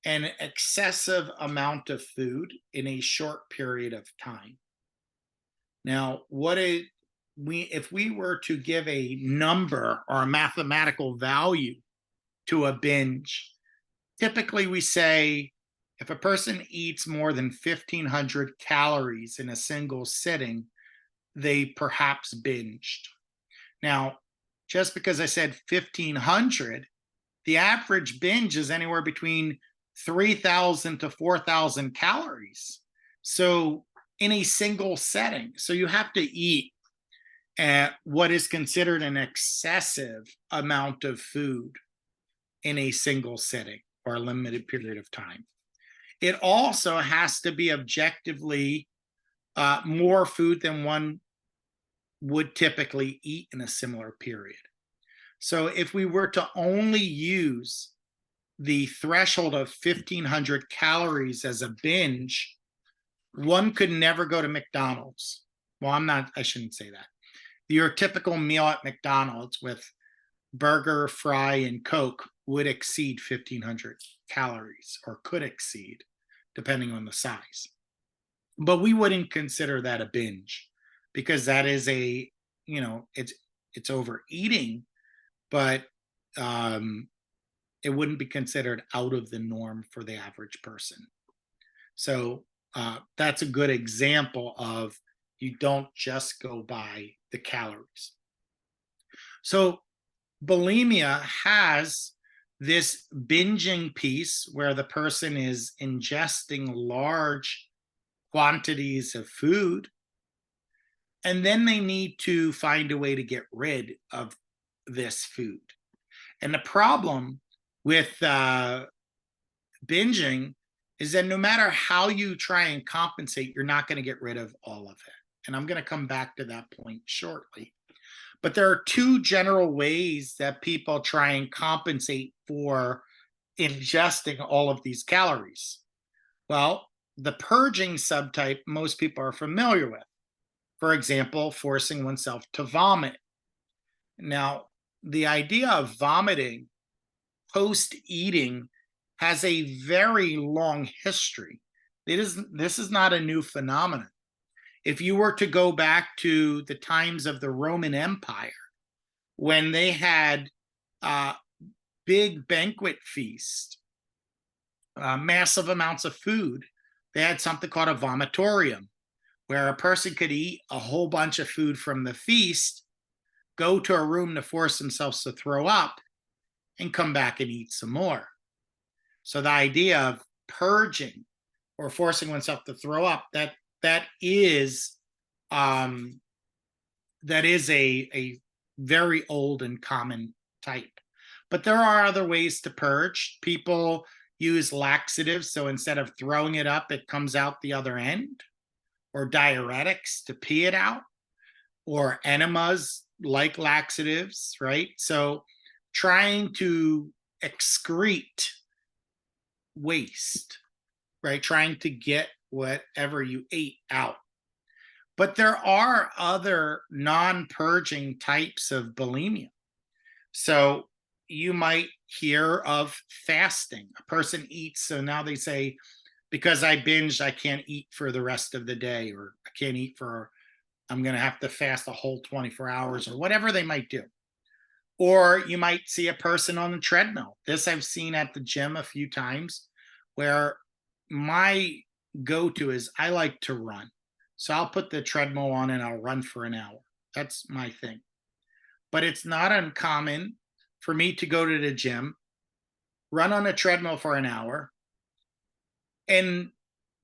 an excessive amount of food in a short period of time. Now, if we were to give a number or a mathematical value to a binge, typically we say if a person eats more than 1,500 calories in a single sitting, they perhaps binged. Now, just because I said 1,500, the average binge is anywhere between 3,000 to 4,000 calories. So in a single setting, so you have to eat at what is considered an excessive amount of food in a single sitting or a limited period of time. It also has to be objectively more food than one would typically eat in a similar period. So if we were to only use the threshold of 1,500 calories as a binge, one could never go to McDonald's. Well, I shouldn't say that. Your typical meal at McDonald's with burger, fry, and Coke would exceed 1,500 calories, or could exceed, depending on the size. But we wouldn't consider that a binge, because that is it's overeating, but it wouldn't be considered out of the norm for the average person. So that's a good example of you don't just go by the calories. So bulimia has this binging piece where the person is ingesting large quantities of food, and then they need to find a way to get rid of this food. And the problem with binging is that no matter how you try and compensate, you're not going to get rid of all of it. And I'm going to come back to that point shortly. But there are two general ways that people try and compensate for ingesting all of these calories. Well, the purging subtype most people are familiar with. For example, forcing oneself to vomit. Now, the idea of vomiting post-eating has a very long history. This is not a new phenomenon. If you were to go back to the times of the Roman Empire, when they had big banquet feast, massive amounts of food, they had something called a vomitorium, where a person could eat a whole bunch of food from the feast, go to a room to force themselves to throw up, and come back and eat some more. So the idea of purging or forcing oneself to throw up, that is a very old and common type. But there are other ways to purge. People use laxatives, so instead of throwing it up, it comes out the other end, or diuretics to pee it out, or enemas like laxatives, right? So trying to excrete waste, right? Trying to get whatever you ate out. But there are other non-purging types of bulimia. So you might hear of fasting. A person eats, so now they say, because I binged, I can't eat for the rest of the day, or I can't eat I'm going to have to fast a whole 24 hours, or whatever they might do. Or you might see a person on the treadmill. This I've seen at the gym a few times, where my go-to is I like to run. So I'll put the treadmill on and I'll run for an hour. That's my thing. But it's not uncommon for me to go to the gym, run on a treadmill for an hour, and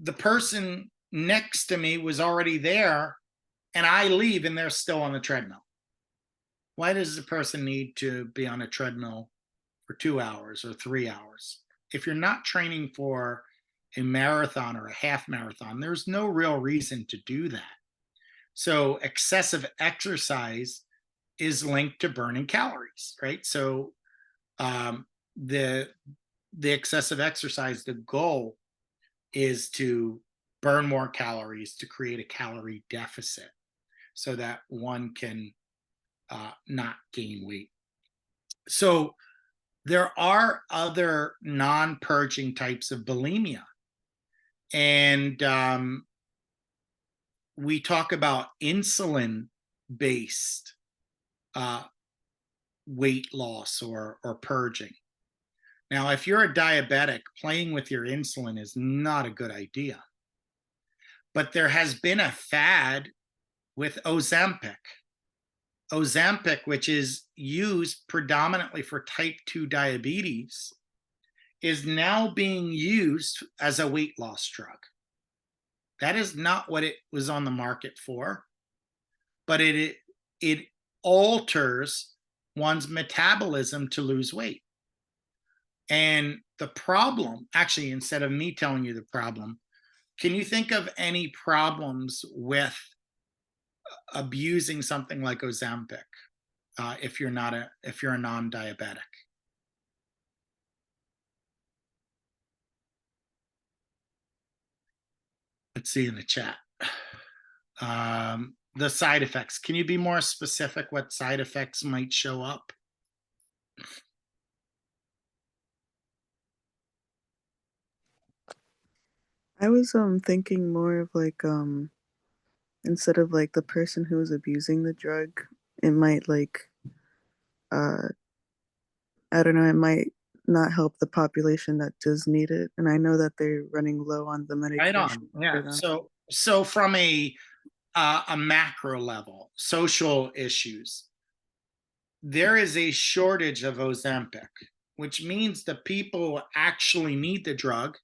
the person next to me was already there, and I leave and they're still on the treadmill. Why does the person need to be on a treadmill for 2 hours or 3 hours? If you're not training for a marathon or a half marathon, there's no real reason to do that. So excessive exercise is linked to burning calories, right? So the excessive exercise, the goal is to burn more calories to create a calorie deficit so that one can not gain weight. So there are other non-purging types of bulimia. And we talk about insulin-based weight loss or purging. Now, if you're a diabetic, playing with your insulin is not a good idea. But there has been a fad with Ozempic. Ozempic, which is used predominantly for type 2 diabetes, is now being used as a weight loss drug. That is not what it was on the market for, but it alters one's metabolism to lose weight. And the problem, actually, instead of me telling you the problem, can you think of any problems with abusing something like Ozempic if you're a non-diabetic? Let's see in the chat. The side effects. Can you be more specific what side effects might show up? I was thinking more of like instead of like the person who is abusing the drug, it might like I don't know, it might not help the population that does need it. And I know that they're running low on the Right medication on. Yeah. for them. So from a macro level, social issues, there is a shortage of Ozempic, which means the people who actually need the drug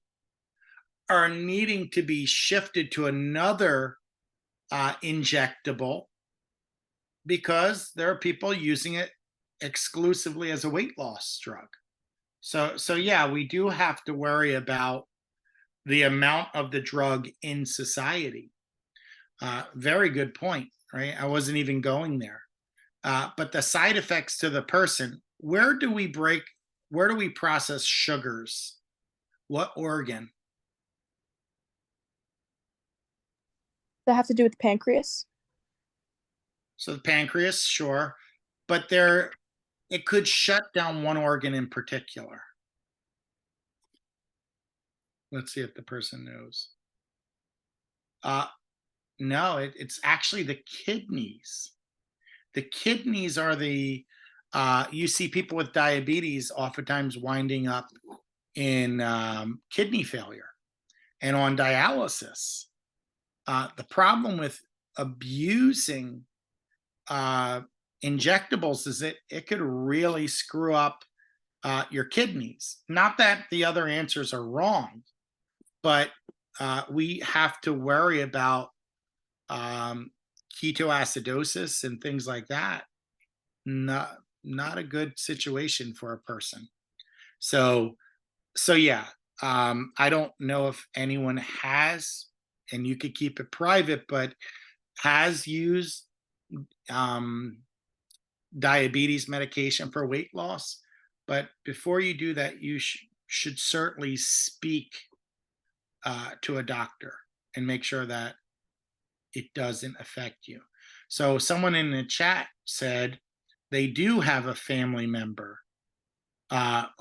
are needing to be shifted to another injectable because there are people using it exclusively as a weight loss drug. So yeah, we do have to worry about the amount of the drug in society. Very good point, right? I wasn't even going there. But the side effects to the person, where do we process sugars? What organ? That have to do with the pancreas? So the pancreas, sure. But it could shut down one organ in particular. Let's see if the person knows. No, it's actually the kidneys. The kidneys are you see people with diabetes oftentimes winding up in kidney failure and on dialysis. The problem with abusing injectables is it could really screw up your kidneys. Not that the other answers are wrong, but we have to worry about ketoacidosis and things like that. Not a good situation for a person. So yeah, I don't know if anyone has, and you could keep it private, but has used diabetes medication for weight loss. But before you do that, you should certainly speak to a doctor and make sure that it doesn't affect you. So someone in the chat said they do have a family member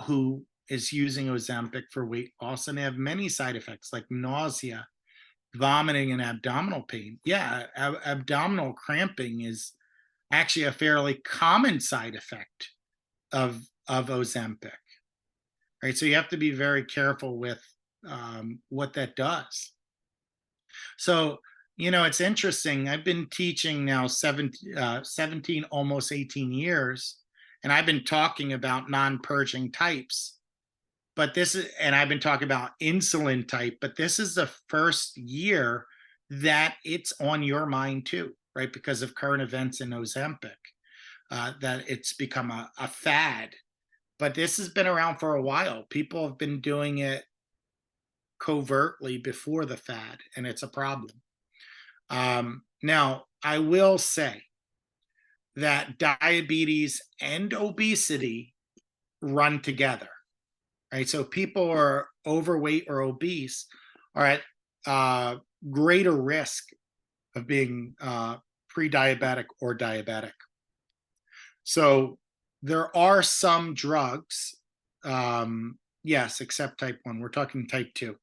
who is using Ozempic for weight loss, and they have many side effects like nausea, vomiting, and abdominal pain. Yeah, abdominal cramping is actually a fairly common side effect of Ozempic. Right, so you have to be very careful with what that does. So, it's interesting. I've been teaching now 17, almost 18 years, and I've been talking about non-purging types. But and I've been talking about insulin type, but this is the first year that it's on your mind too, right? Because of current events in Ozempic, that it's become a fad. But this has been around for a while. People have been doing it covertly before the fad, and it's a problem. Now, I will say that diabetes and obesity run together, right? So people are overweight or obese are at greater risk of being pre-diabetic or diabetic. So there are some drugs, yes, except type 1. We're talking type 2.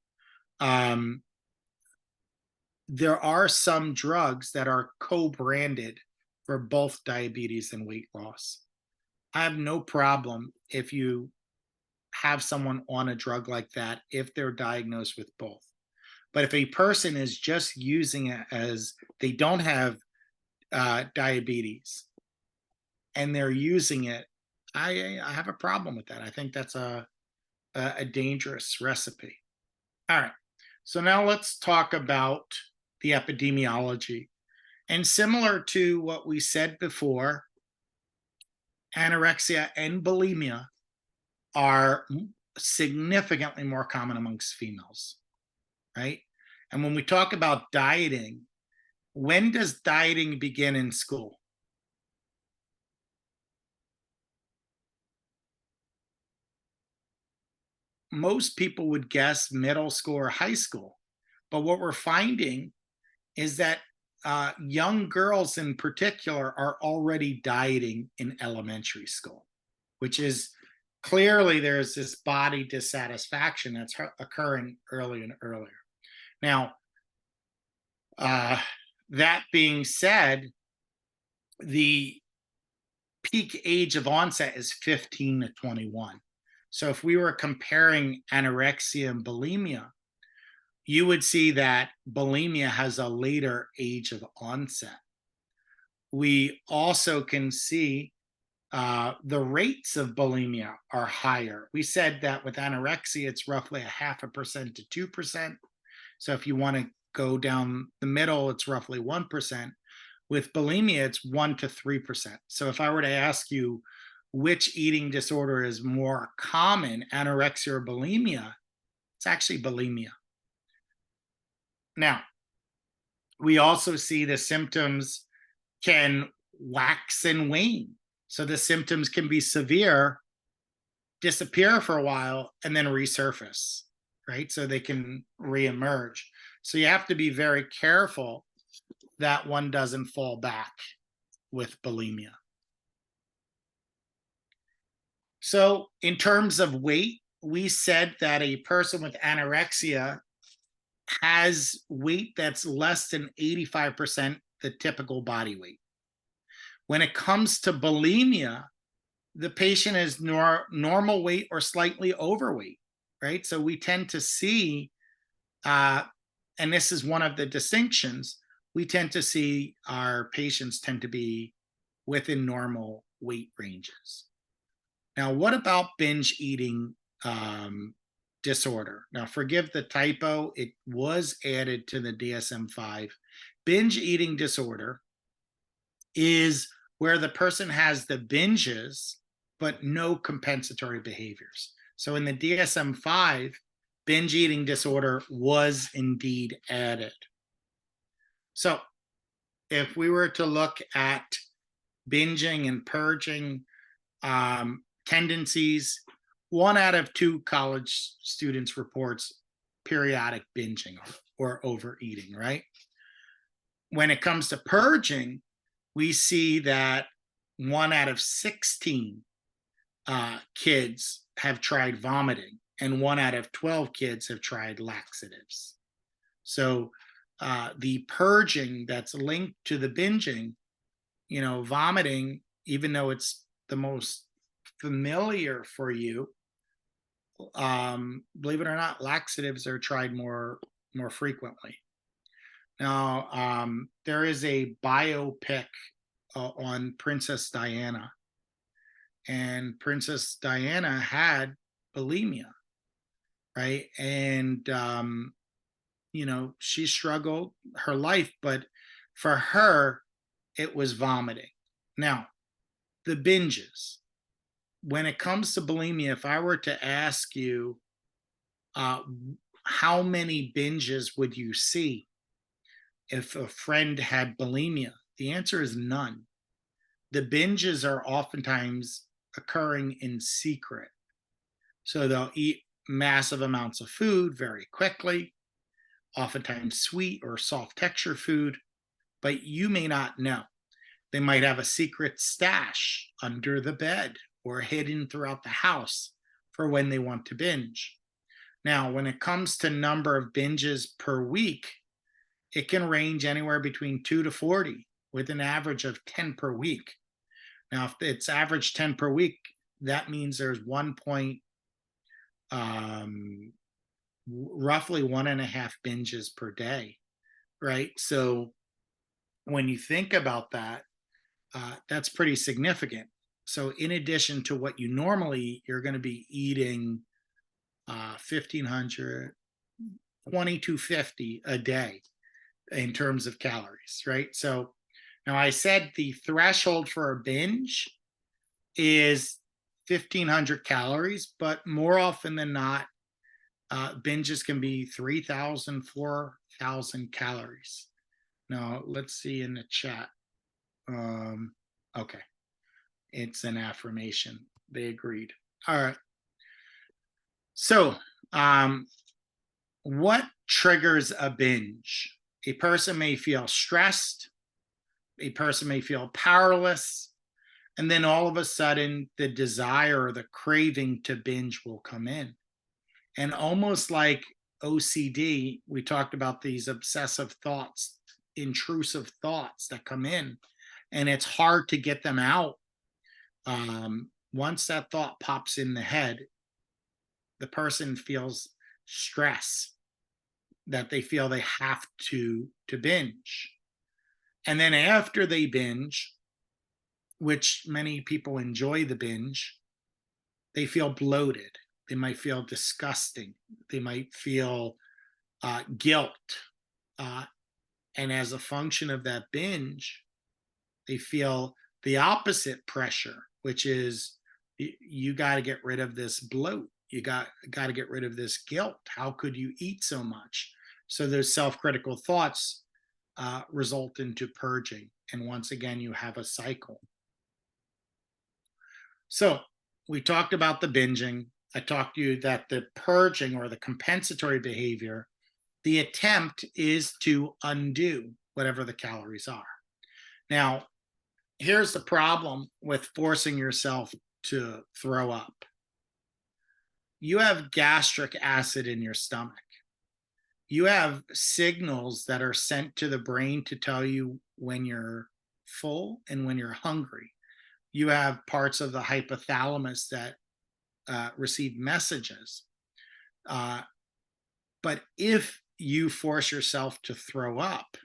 There are some drugs that are co-branded for both diabetes and weight loss. I have no problem if you have someone on a drug like that if they're diagnosed with both. But if a person is just using it as they don't have diabetes and they're using it, I have a problem with that. I think that's a dangerous recipe. All right, so now let's talk about the epidemiology. And similar to what we said before, anorexia and bulimia are significantly more common amongst females, right? And when we talk about dieting, when does dieting begin in school? Most people would guess middle school or high school. But what we're finding is that young girls in particular are already dieting in elementary school, which is clearly there's this body dissatisfaction that's occurring earlier and earlier. Now, that being said, the peak age of onset is 15 to 21. So if we were comparing anorexia and bulimia, you would see that bulimia has a later age of onset. We also can see the rates of bulimia are higher. We said that with anorexia, it's roughly 0.5% to 2%. So if you want to go down the middle, it's roughly 1%. With bulimia, it's 1 to 3%. So if I were to ask you which eating disorder is more common, anorexia or bulimia, it's actually bulimia. Now, we also see the symptoms can wax and wane. So the symptoms can be severe, disappear for a while, and then resurface, right? So they can reemerge. So you have to be very careful that one doesn't fall back with bulimia. So in terms of weight, we said that a person with anorexia has weight that's less than 85% the typical body weight. When it comes to bulimia, the patient is normal weight or slightly overweight, right? So we tend to see, and this is one of the distinctions, we tend to see our patients tend to be within normal weight ranges. Now, what about binge eating disorder? Now, forgive the typo, it was added to the DSM-5. Binge eating disorder is where the person has the binges, but no compensatory behaviors. So in the DSM-5, binge eating disorder was indeed added. So if we were to look at binging and purging tendencies, 1 out of 2 college students reports periodic binging or overeating, right? When it comes to purging, we see that 1 out of 16 kids have tried vomiting, and 1 out of 12 kids have tried laxatives. So the purging that's linked to the binging, vomiting, even though it's the most familiar for you, believe it or not, laxatives are tried more frequently. Now, there is a biopic on Princess Diana, and Princess Diana had bulimia, right? And she struggled her life, but for her, it was vomiting. Now, the binges. When it comes to bulimia, if I were to ask you how many binges would you see if a friend had bulimia, the answer is none. The binges are oftentimes occurring in secret. So they'll eat massive amounts of food very quickly. oftentimes sweet or soft texture food, but you may not know. They might have a secret stash under the bed or hidden throughout the house for when they want to binge. Now, when it comes to number of binges per week, it can range anywhere between 2 to 40 with an average of 10 per week. Now, if it's average 10 per week, that means there's roughly 1.5 binges per day, right? So when you think about that, that's pretty significant. So in addition to what you normally eat, you're going to be eating 1,500, 2,250 a day in terms of calories, right? So now I said the threshold for a binge is 1,500 calories, but more often than not, binges can be 3,000, 4,000 calories. Now, let's see in the chat. Okay. It's an affirmation. They agreed. All right. So, what triggers a binge? A person may feel stressed. A person may feel powerless. And then all of a sudden, the desire or the craving to binge will come in. And almost like OCD, we talked about these obsessive thoughts, intrusive thoughts that come in, and it's hard to get them out. Once that thought pops in the head, the person feels stress, that they feel they have to binge. And then after they binge, which many people enjoy the binge, they feel bloated. They might feel disgusting. They might feel guilt. And as a function of that binge, they feel the opposite pressure, which is you got to get rid of this bloat. You got to get rid of this guilt. How could you eat so much? So those self-critical thoughts result into purging. And once again, you have a cycle. So we talked about the binging. I talked to you that the purging or the compensatory behavior, the attempt is to undo whatever the calories are. Now, here's the problem with forcing yourself to throw up. You have gastric acid in your stomach. You have signals that are sent to the brain to tell you when you're full and when you're hungry. You have parts of the hypothalamus that receive messages. But if you force yourself to throw up,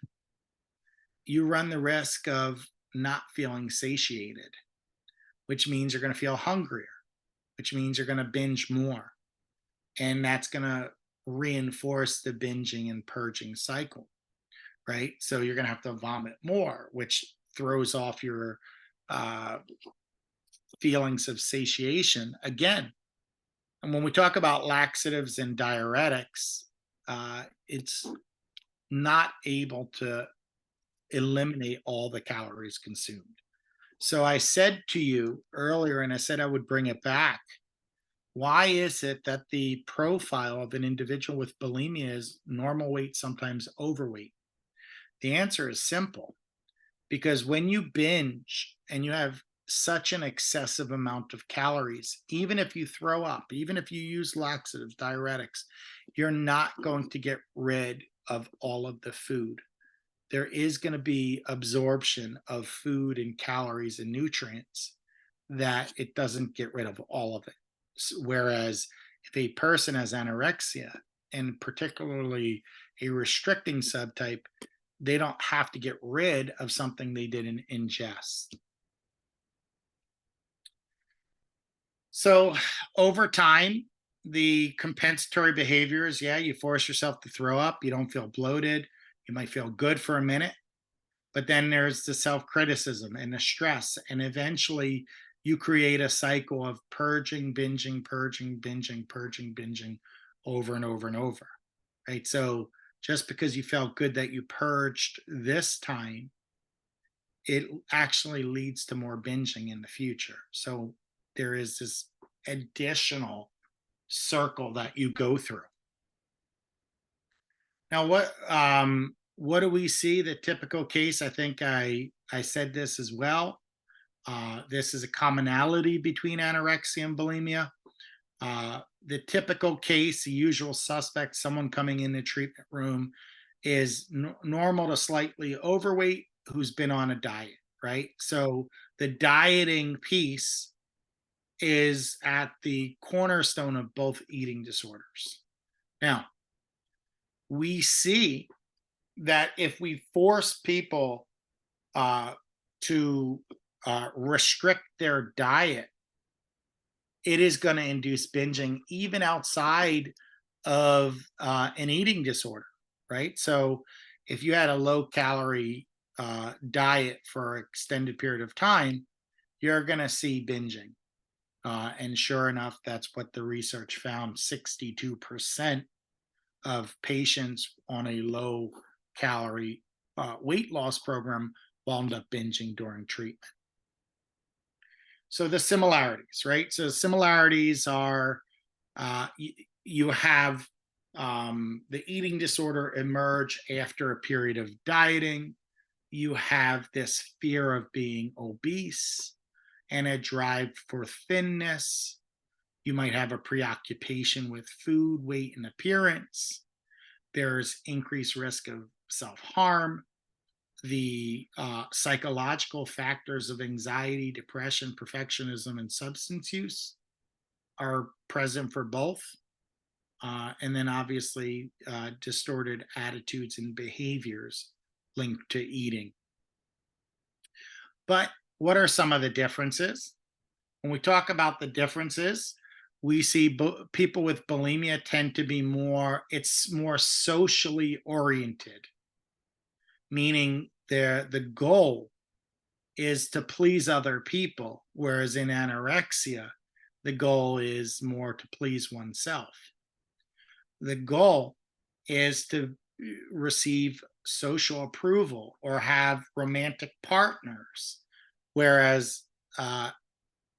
you run the risk of not feeling satiated, which means you're going to feel hungrier, which means you're going to binge more. And that's going to reinforce the binging and purging cycle, right? So you're going to have to vomit more, which throws off your feelings of satiation again. And when we talk about laxatives and diuretics, it's not able to eliminate all the calories consumed. So I said to you earlier, and I said I would bring it back, why is it that the profile of an individual with bulimia is normal weight, sometimes overweight? The answer is simple. Because when you binge and you have such an excessive amount of calories, even if you throw up, even if you use laxatives, diuretics, you're not going to get rid of all of the food. There is going to be absorption of food and calories and nutrients that it doesn't get rid of all of it. Whereas if a person has anorexia, and particularly a restricting subtype, they don't have to get rid of something they didn't ingest. So over time, the compensatory behaviors, yeah, you force yourself to throw up, you don't feel bloated, you might feel good for a minute, but then there's the self-criticism and the stress, and eventually you create a cycle of purging, binging, purging, binging, purging, binging over and over and over, right? So just because you felt good that you purged this time, it actually leads to more binging in the future. So there is this additional circle that you go through. Now, what do we see? The typical case, I think I said this as well. This is a commonality between anorexia and bulimia. The typical case, the usual suspect, someone coming in the treatment room is normal to slightly overweight who's been on a diet, right? So the dieting piece is at the cornerstone of both eating disorders. Now, we see that if we force people to restrict their diet, it is going to induce binging even outside of an eating disorder, right? So if you had a low calorie diet for an extended period of time, you're going to see binging. And sure enough, that's what the research found. 62% of patients on a low calorie weight loss program wound up binging during treatment. So the similarities, right? So similarities are you have the eating disorder emerge after a period of dieting. You have this fear of being obese and a drive for thinness. You might have a preoccupation with food, weight, and appearance. There's increased risk of self-harm. The psychological factors of anxiety, depression, perfectionism, and substance use are present for both. And then obviously distorted attitudes and behaviors linked to eating. But what are some of the differences? When we talk about the differences, we see people with bulimia tend to be it's more socially oriented, meaning the goal is to please other people, whereas in anorexia, the goal is more to please oneself. The goal is to receive social approval or have romantic partners, whereas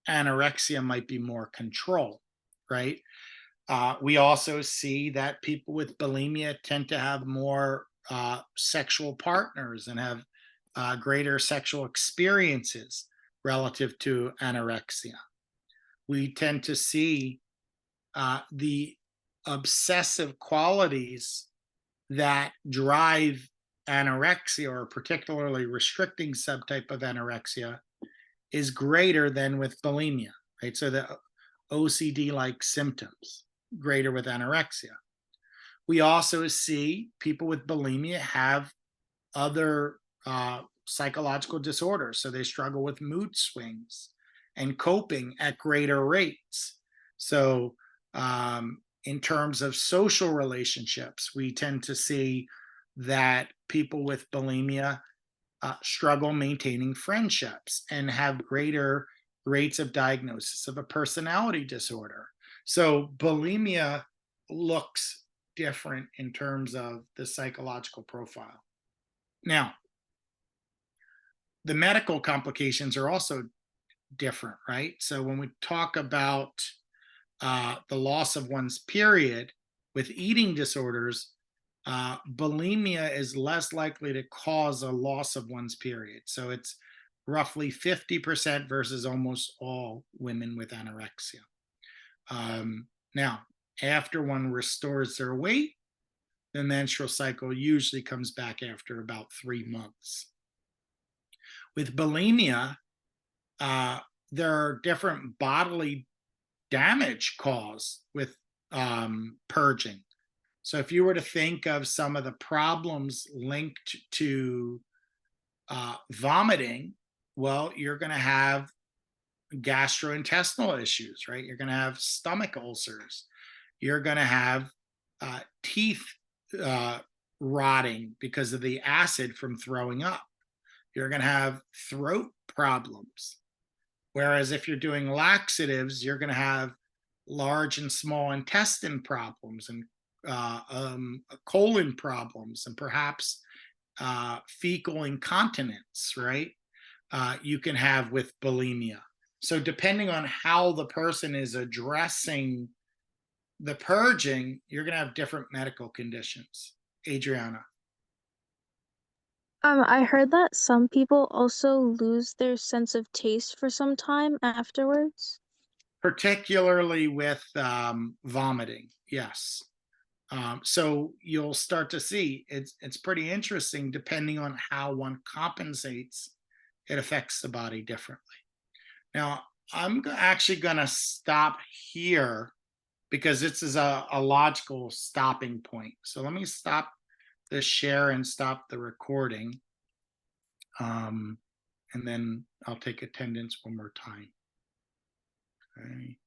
anorexia might be more control, right? We also see that people with bulimia tend to have more sexual partners and have greater sexual experiences relative to anorexia. We tend to see the obsessive qualities that drive anorexia, or particularly restricting subtype of anorexia, is greater than with bulimia, right? So the OCD-like symptoms, greater with anorexia. We also see people with bulimia have other psychological disorders. So they struggle with mood swings and coping at greater rates. So in terms of social relationships, we tend to see that people with bulimia struggle maintaining friendships and have greater rates of diagnosis of a personality disorder. So bulimia looks different in terms of the psychological profile. Now, the medical complications are also different, right? So when we talk about the loss of one's period with eating disorders, bulimia is less likely to cause a loss of one's period. So it's roughly 50% versus almost all women with anorexia. Now, after one restores their weight, the menstrual cycle usually comes back after about 3 months. With bulimia, there are different bodily damage caused with purging. So if you were to think of some of the problems linked to vomiting, well, you're going to have gastrointestinal issues, right? You're going to have stomach ulcers. You're going to have teeth rotting because of the acid from throwing up. You're going to have throat problems. Whereas if you're doing laxatives, you're going to have large and small intestine problems and colon problems and perhaps fecal incontinence, right? You can have with bulimia. So depending on how the person is addressing the purging, you're going to have different medical conditions. Adriana. I heard that some people also lose their sense of taste for some time afterwards. Particularly with vomiting, yes. So you'll start to see it's pretty interesting depending on how one compensates. It affects the body differently. Now, I'm actually going to stop here because this is a logical stopping point. So let me stop the share and stop the recording. And then I'll take attendance one more time. Okay.